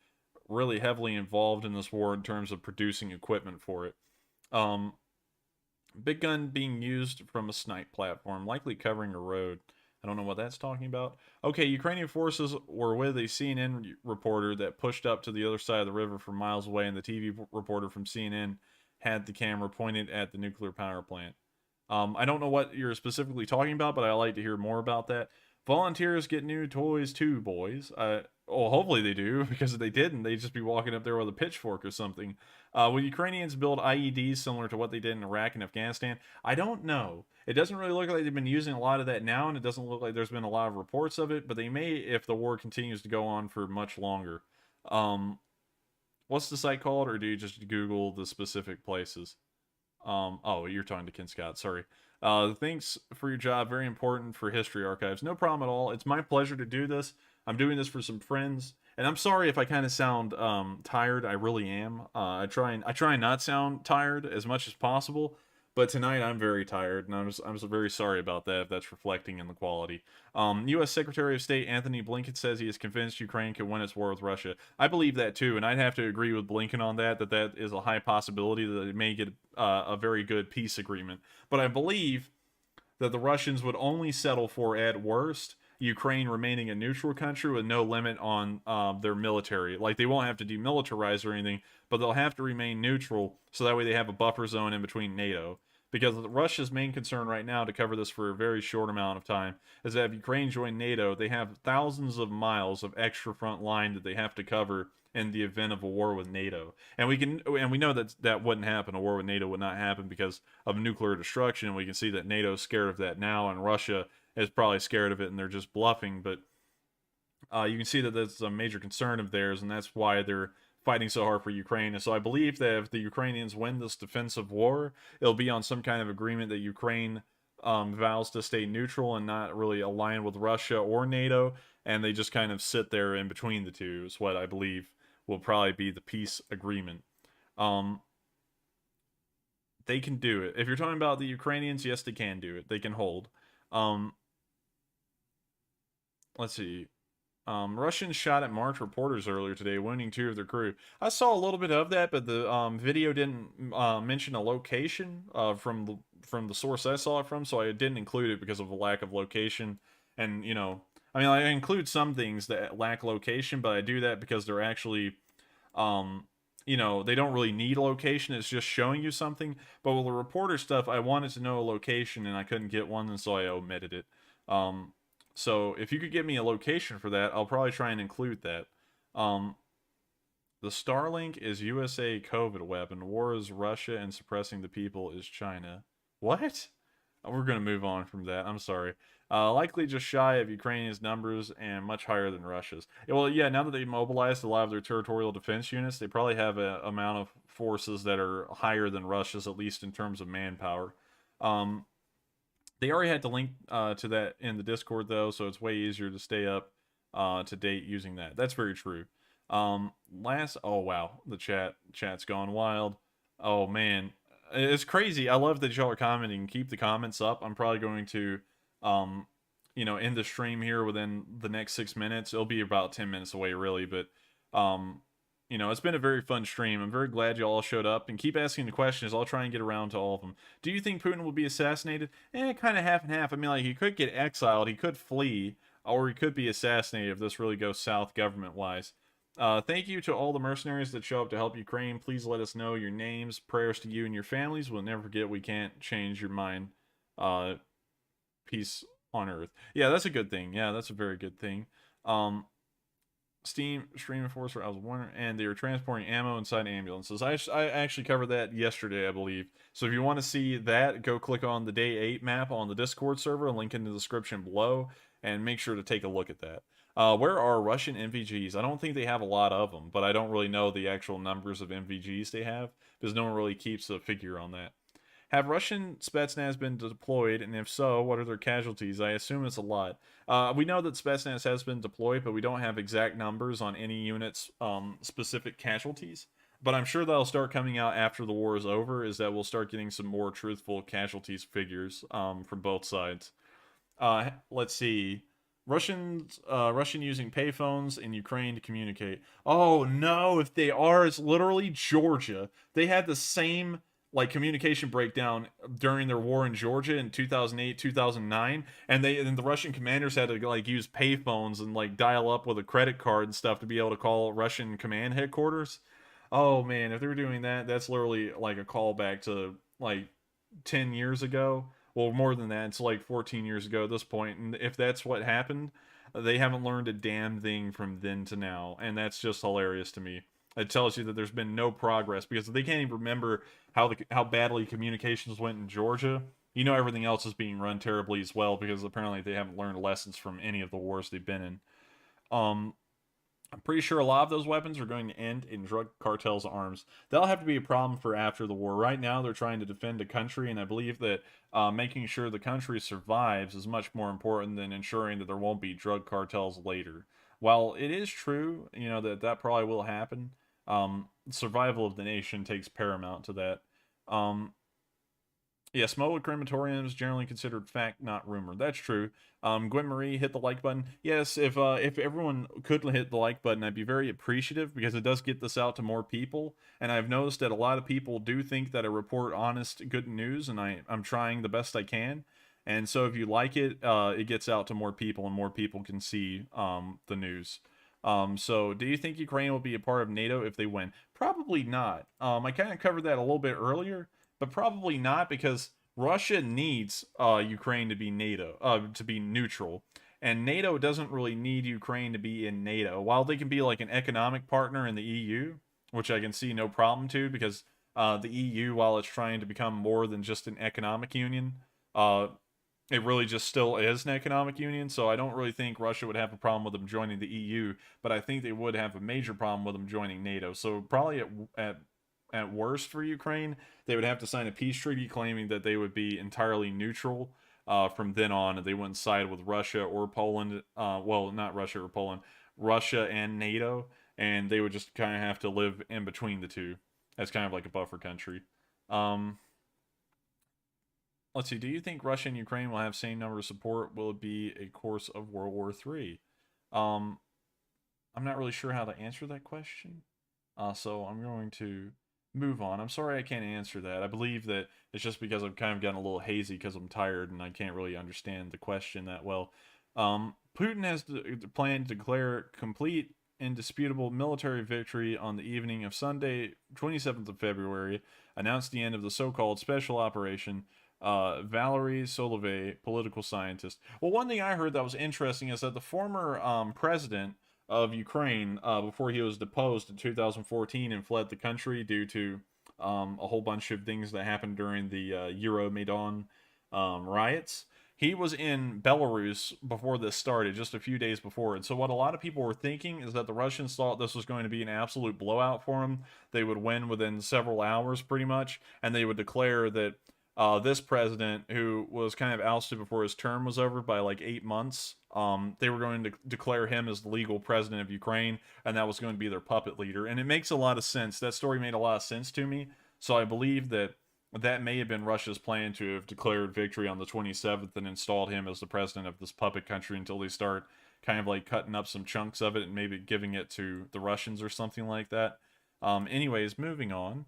really heavily involved in this war in terms of producing equipment for it. Big gun being used from a snipe platform, likely covering a road. I don't know what that's talking about. Okay, Ukrainian forces were with a CNN reporter that pushed up to the other side of the river from miles away, and the TV reporter from CNN had the camera pointed at the nuclear power plant. I don't know what you're specifically talking about, but I'd like to hear more about that. Volunteers get new toys too, boys. Well, hopefully they do, because if they didn't, they'd just be walking up there with a pitchfork or something. Will Ukrainians build IEDs similar to what they did in Iraq and Afghanistan? I don't know. It doesn't really look like they've been using a lot of that now, and it doesn't look like there's been a lot of reports of it, but they may if the war continues to go on for much longer. What's the site called, or do you just Google the specific places? Oh, you're talking to Ken Scott, sorry. Thanks for your job, very important for history archives. No problem at all. It's my pleasure to do this. I'm doing this for some friends, and I'm sorry if I kind of sound tired. I really am. I try and not sound tired as much as possible, but tonight I'm very tired, and I'm very sorry about that if that's reflecting in the quality. U.S. Secretary of State Anthony Blinken says he is convinced Ukraine can win its war with Russia. I believe that too, and I'd have to agree with Blinken on that is a high possibility that they may get a very good peace agreement. But I believe that the Russians would only settle for, at worst, Ukraine remaining a neutral country with no limit on their military. Like, they won't have to demilitarize or anything, but they'll have to remain neutral, so that way they have a buffer zone in between NATO. Because Russia's main concern right now, to cover this for a very short amount of time, is that if Ukraine join NATO, they have thousands of miles of extra front line that they have to cover in the event of a war with NATO. And we know that wouldn't happen. A war with NATO would not happen because of nuclear destruction. We can see that NATO's scared of that now, and Russia is probably scared of it, and they're just bluffing. But you can see that that's a major concern of theirs, and that's why they're fighting so hard for Ukraine. And so I believe that if the Ukrainians win this defensive war, it'll be on some kind of agreement that Ukraine vows to stay neutral and not really align with Russia or NATO, and they just kind of sit there in between the two, is what I believe will probably be the peace agreement. They can do it. If you're talking about the Ukrainians, yes, they can do it. They can hold. Let's see. Russians shot at March reporters earlier today, wounding 2 of their crew. I saw a little bit of that, but the video didn't mention a location from the source I saw it from, so I didn't include it because of a lack of location. And, you know, I mean, I include some things that lack location, but I do that because they're actually, you know, they don't really need a location. It's just showing you something. But with the reporter stuff, I wanted to know a location, and I couldn't get one, and so I omitted it. So if you could give me a location for that, I'll probably try and include that. The Starlink is USA COVID weapon. War is Russia, and suppressing the people is China. What? We're going to move on from that. I'm sorry. Likely just shy of Ukrainians' numbers and much higher than Russia's. Yeah, well, yeah, now that they've mobilized a lot of their territorial defense units, they probably have an amount of forces that are higher than Russia's, at least in terms of manpower. They already had to link to that in the Discord, though, so it's way easier to stay up to date using that. That's very true. Oh, wow, the chat's gone wild. Oh, man. It's crazy. I love that y'all are commenting. Keep the comments up. I'm probably going to, you know, end the stream here within the next 6 minutes. It'll be about 10 minutes away, really, but, you know, it's been a very fun stream. I'm very glad you all showed up, and keep asking the questions. I'll try and get around to all of them. Do you think Putin will be assassinated? Kind of half and half. I mean, like, he could get exiled, he could flee, or he could be assassinated if this really goes south government-wise. Thank you to all the mercenaries that show up to help Ukraine. Please let us know your names. Prayers to you and your families. We'll never forget we can't change your mind. Peace on earth. Yeah, that's a good thing. Yeah, that's a very good thing. Stream Enforcer, I was wondering, and they were transporting ammo inside ambulances. I actually covered that yesterday, I believe. So if you want to see that, go click on the Day 8 map on the Discord server, link in the description below, and make sure to take a look at that. Where are Russian MVGs? I don't think they have a lot of them, but I don't really know the actual numbers of MVGs they have, because no one really keeps a figure on that. Have Russian Spetsnaz been deployed, and if so, what are their casualties? I assume it's a lot. We know that Spetsnaz has been deployed, but we don't have exact numbers on any unit's specific casualties. but I'm sure that'll start coming out after the war is over, is that we'll start getting some more truthful casualties figures from both sides. Let's see. Russian using payphones in Ukraine to communicate. Oh no, if they are, it's literally Georgia. They had the same like communication breakdown during their war in Georgia in 2008, 2009, and the Russian commanders had to like use payphones and like dial up with a credit card and stuff to be able to call Russian command headquarters. Oh man, if they were doing that, that's literally like a callback to like 10 years ago. Well, more than that, it's like 14 years ago at this point. And if that's what happened, they haven't learned a damn thing from then to now. And that's just hilarious to me. It tells you that there's been no progress because they can't even remember how badly communications went in Georgia. You know everything else is being run terribly as well because apparently they haven't learned lessons from any of the wars they've been in. I'm pretty sure a lot of those weapons are going to end in drug cartels' arms. That'll have to be a problem for after the war. Right now, they're trying to defend a country, and I believe that making sure the country survives is much more important than ensuring that there won't be drug cartels later. While it is true, you know, that probably will happen, survival of the nation takes paramount to that. Yeah, smoke crematorium is generally considered fact, not rumor. That's true. Gwen Marie, hit the like button. Yes, if everyone could hit the like button, I'd be very appreciative because it does get this out to more people. And I've noticed that a lot of people do think that I report honest, good news, and I'm trying the best I can. And so if you like it, it gets out to more people, and more people can see the news. So do you think Ukraine will be a part of NATO if they win? Probably not. I kind of covered that a little bit earlier, but probably not because Russia needs Ukraine to be NATO, to be neutral. And NATO doesn't really need Ukraine to be in NATO. While they can be like an economic partner in the EU, which I can see no problem to because the EU, while it's trying to become more than just an economic union, it really just still is an economic union, so I don't really think Russia would have a problem with them joining the EU, but I think they would have a major problem with them joining NATO. So probably at worst for Ukraine, they would have to sign a peace treaty claiming that they would be entirely neutral from then on, and they wouldn't side with Russia or Poland. Well, not Russia or Poland, Russia and NATO, and they would just kind of have to live in between the two as kind of like a buffer country. Let's see, do you think Russia and Ukraine will have same number of support? Will it be a course of World War III? I'm not really sure how to answer that question. So I'm going to move on. I'm sorry I can't answer that. I believe that it's just because I've kind of gotten a little hazy because I'm tired and I can't really understand the question that well. Putin has planned to declare complete, indisputable military victory on the evening of Sunday, 27th of February, announced the end of the so-called special operation. Valery Solovey, political scientist. Well, one thing I heard that was interesting is that the former president of Ukraine, before he was deposed in 2014 and fled the country due to a whole bunch of things that happened during the Euromaidan riots, he was in Belarus before this started, just a few days before. And so what a lot of people were thinking is that the Russians thought this was going to be an absolute blowout for them. They would win within several hours, pretty much, and they would declare that this president, who was kind of ousted before his term was over by like 8 months, they were going to declare him as the legal president of Ukraine, and that was going to be their puppet leader. And it makes a lot of sense. That story made a lot of sense to me. So I believe that that may have been Russia's plan to have declared victory on the 27th and installed him as the president of this puppet country until they start kind of like cutting up some chunks of it and maybe giving it to the Russians or something like that. Anyways, moving on.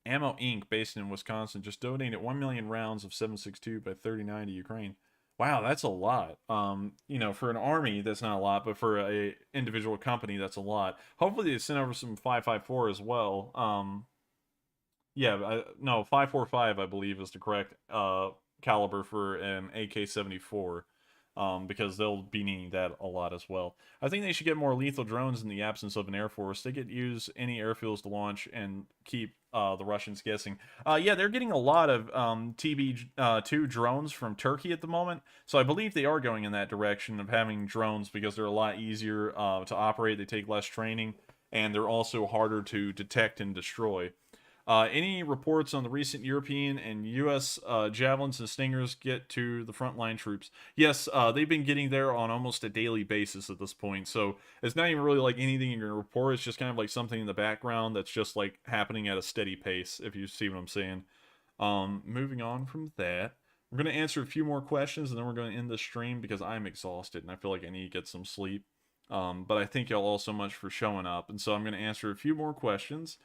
Ammo Inc., based in Wisconsin, just donated 1 million rounds of 7.62 by 39 to Ukraine. Wow, that's a lot. You know, for an army, that's not a lot, but for a individual company, that's a lot. Hopefully they sent over some 5.54 as well. No, 5.45, I believe, is the correct caliber for an AK-74. Because they'll be needing that a lot as well. I think they should get more lethal drones in the absence of an air force. They could use any airfields to launch and keep the Russians guessing. Yeah, they're getting a lot of TB2 drones from Turkey at the moment, so I believe they are going in that direction of having drones because they're a lot easier to operate, they take less training, and they're also harder to detect and destroy. Any reports on the recent European and U.S. Javelins and Stingers get to the frontline troops? Yes, they've been getting there on almost a daily basis at this point, so it's not even really like anything you're going to report. It's just kind of like something in the background that's just like happening at a steady pace, if you see what I'm saying. Moving on from that, we're going to answer a few more questions, and then we're going to end the stream because I'm exhausted, and I feel like I need to get some sleep. But I thank y'all all so much for showing up, and so I'm going to answer a few more questions.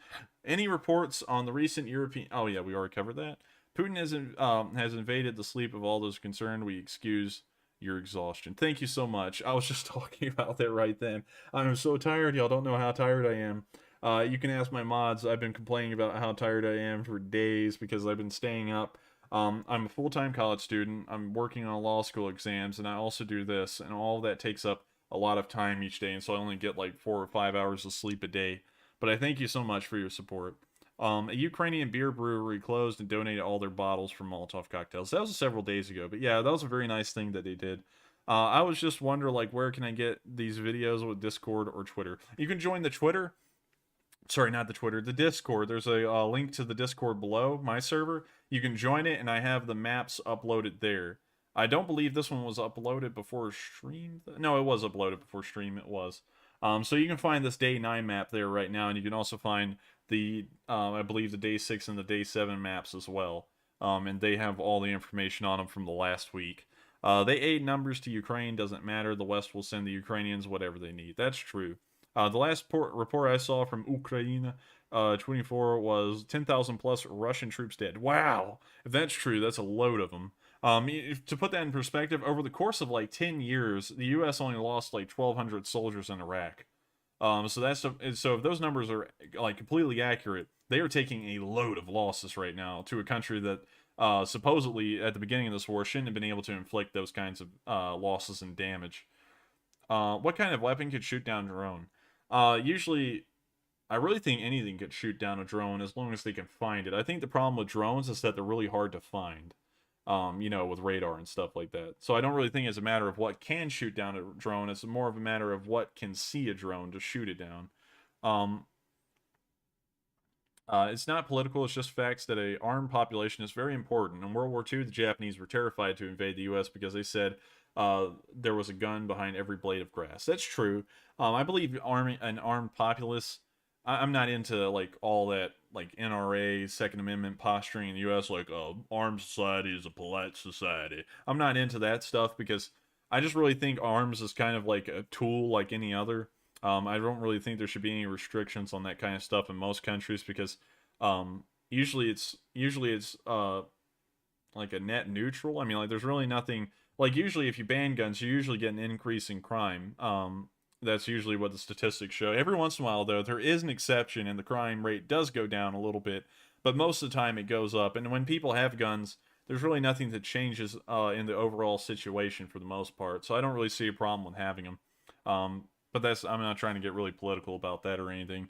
Any reports on the recent European... Oh yeah, we already covered that. Putin has invaded the sleep of all those concerned. We excuse your exhaustion. Thank you so much. I was just talking about that right then. I'm so tired. Y'all don't know how tired I am. You can ask my mods. I've been complaining about how tired I am for days because I've been staying up. I'm a full-time college student. I'm working on law school exams, and I also do this, and all of that takes up a lot of time each day, and so I only get like 4 or 5 hours of sleep a day. But I thank you so much for your support. A Ukrainian beer brewery closed and donated all their bottles for Molotov cocktails. That was several days ago, but yeah, that was a very nice thing that they did. I was just wondering, like, where can I get these videos with Discord or Twitter? You can join the Twitter. Sorry, not the Twitter, the Discord. There's a link to the Discord below my server. You can join it, and I have the maps uploaded there. I don't believe this one was uploaded before stream. No, it was uploaded before stream. It was. So you can find this day 9 map there right now, and you can also find the, I believe, the day 6 and the day 7 maps as well. And they have all the information on them from the last week. They aid numbers to Ukraine. Doesn't matter. The West will send the Ukrainians whatever they need. That's true. The last report I saw from Ukraine 24 was 10,000 plus Russian troops dead. Wow! If that's true, that's a load of them. To put that in perspective, over the course of like 10 years, the U.S. only lost like 1,200 soldiers in Iraq. So if those numbers are like completely accurate, they are taking a load of losses right now to a country that supposedly at the beginning of this war shouldn't have been able to inflict those kinds of losses and damage. What kind of weapon could shoot down a drone? Usually, I really think anything could shoot down a drone as long as they can find it. I think the problem with drones is that they're really hard to find. With radar and stuff like that. So I don't really think it's a matter of what can shoot down a drone. It's more of a matter of what can see a drone to shoot it down. It's not political. It's just facts that an armed population is very important. In World War II, the Japanese were terrified to invade the U.S. because they said there was a gun behind every blade of grass. That's true. I believe an armed populace... I'm not into like all that like NRA Second Amendment posturing in the U.S. like armed society is a polite society. I'm not into that stuff because I just really think arms is kind of like a tool like any other. I don't really think there should be any restrictions on that kind of stuff in most countries because usually it's like a net neutral. I mean, like there's really nothing like usually if you ban guns, you usually get an increase in crime. That's usually what the statistics show. Every once in a while, though, there is an exception, and the crime rate does go down a little bit, but most of the time it goes up. And when people have guns, there's really nothing that changes in the overall situation for the most part. So I don't really see a problem with having them. But I'm not trying to get really political about that or anything.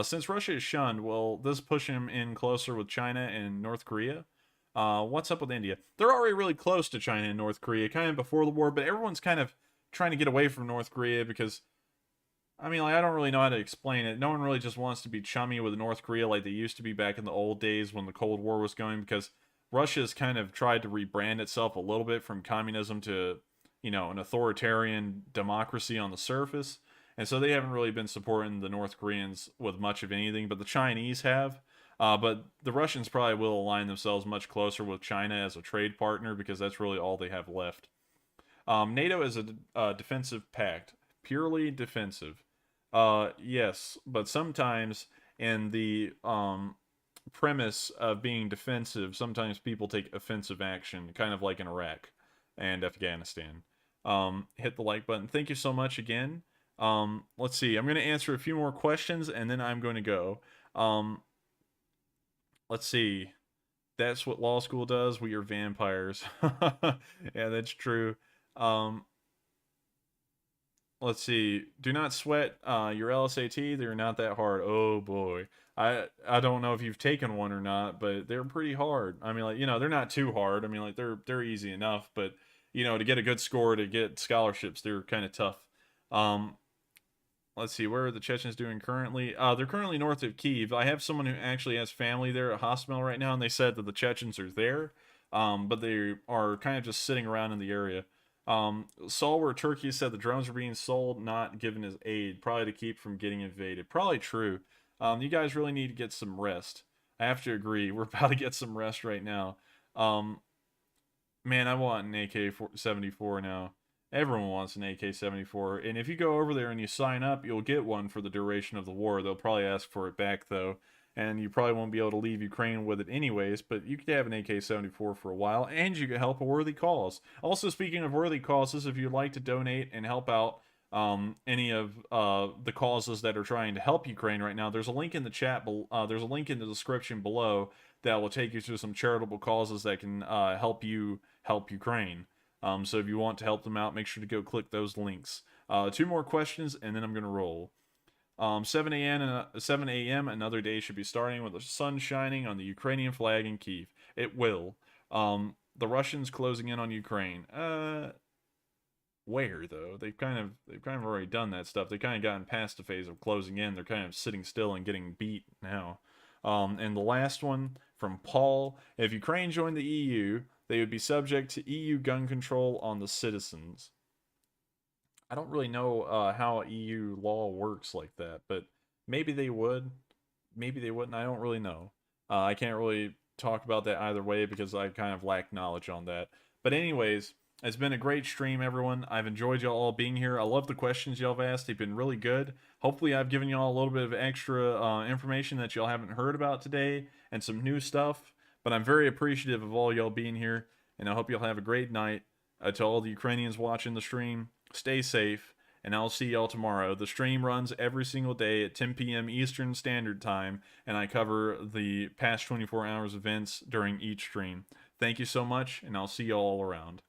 Since Russia is shunned, will this push him in closer with China and North Korea? What's up with India? They're already really close to China and North Korea, kind of before the war, but everyone's kind of trying to get away from North Korea because, I mean, like, I don't really know how to explain it. No one really just wants to be chummy with North Korea like they used to be back in the old days when the Cold War was going, because Russia's kind of tried to rebrand itself a little bit from communism to, an authoritarian democracy on the surface. And so they haven't really been supporting the North Koreans with much of anything, but the Chinese have. But the Russians probably will align themselves much closer with China as a trade partner because that's really all they have left. NATO is a defensive pact, purely defensive. Yes, but sometimes in the premise of being defensive, sometimes people take offensive action, kind of like in Iraq and Afghanistan. Hit the like button. Thank you so much again. Let's see. I'm going to answer a few more questions and then I'm going to go. Let's see. That's what law school does. We are vampires. Yeah, that's true. Let's see. Do not sweat your LSAT. They're not that hard. Oh boy. I don't know if you've taken one or not, but they're pretty hard. I mean, like, they're not too hard. I mean, like, they're easy enough, but to get a good score, to get scholarships, they're kind of tough. let's see, where are the Chechens doing currently? They're currently north of Kiev. I have someone who actually has family there at hospital right now, and they said that the Chechens are there, but they are kind of just sitting around in the area. Saw where Turkey said the drones are being sold, not given as aid, probably to keep from getting invaded. Probably true. You guys really need to get some rest. I have to agree. We're about to get some rest right now. Man, I want an AK-74 now. Everyone wants an AK-74, and if you go over there and you sign up, you'll get one for the duration of the war. They'll probably ask for it back, though, and you probably won't be able to leave Ukraine with it anyways, but you could have an AK-74 for a while, and you could help a worthy cause. Also, speaking of worthy causes, if you'd like to donate and help out any of the causes that are trying to help Ukraine right now, there's a link in the chat, there's a link in the description below that will take you to some charitable causes that can help you help Ukraine. So if you want to help them out, make sure to go click those links. 2 more questions, and then I'm going to roll. 7 a.m. Another day should be starting with the sun shining on the Ukrainian flag in Kiev. It will. The Russians closing in on Ukraine. Where though? They've kind of already done that stuff. They've kind of gotten past the phase of closing in. They're kind of sitting still and getting beat now. And the last one from Paul: if Ukraine joined the EU, they would be subject to EU gun control on the citizens. I don't really know how EU law works like that, but maybe they would. Maybe they wouldn't. I don't really know. I can't really talk about that either way because I kind of lack knowledge on that. But anyways, it's been a great stream, everyone. I've enjoyed y'all all being here. I love the questions y'all have asked. They've been really good. Hopefully I've given y'all a little bit of extra information that y'all haven't heard about today and some new stuff. But I'm very appreciative of all y'all being here, and I hope y'all have a great night. To all the Ukrainians watching the stream, stay safe, and I'll see y'all tomorrow. The stream runs every single day at 10 p.m. Eastern Standard Time, and I cover the past 24 hours events during each stream. Thank you so much, and I'll see y'all all around.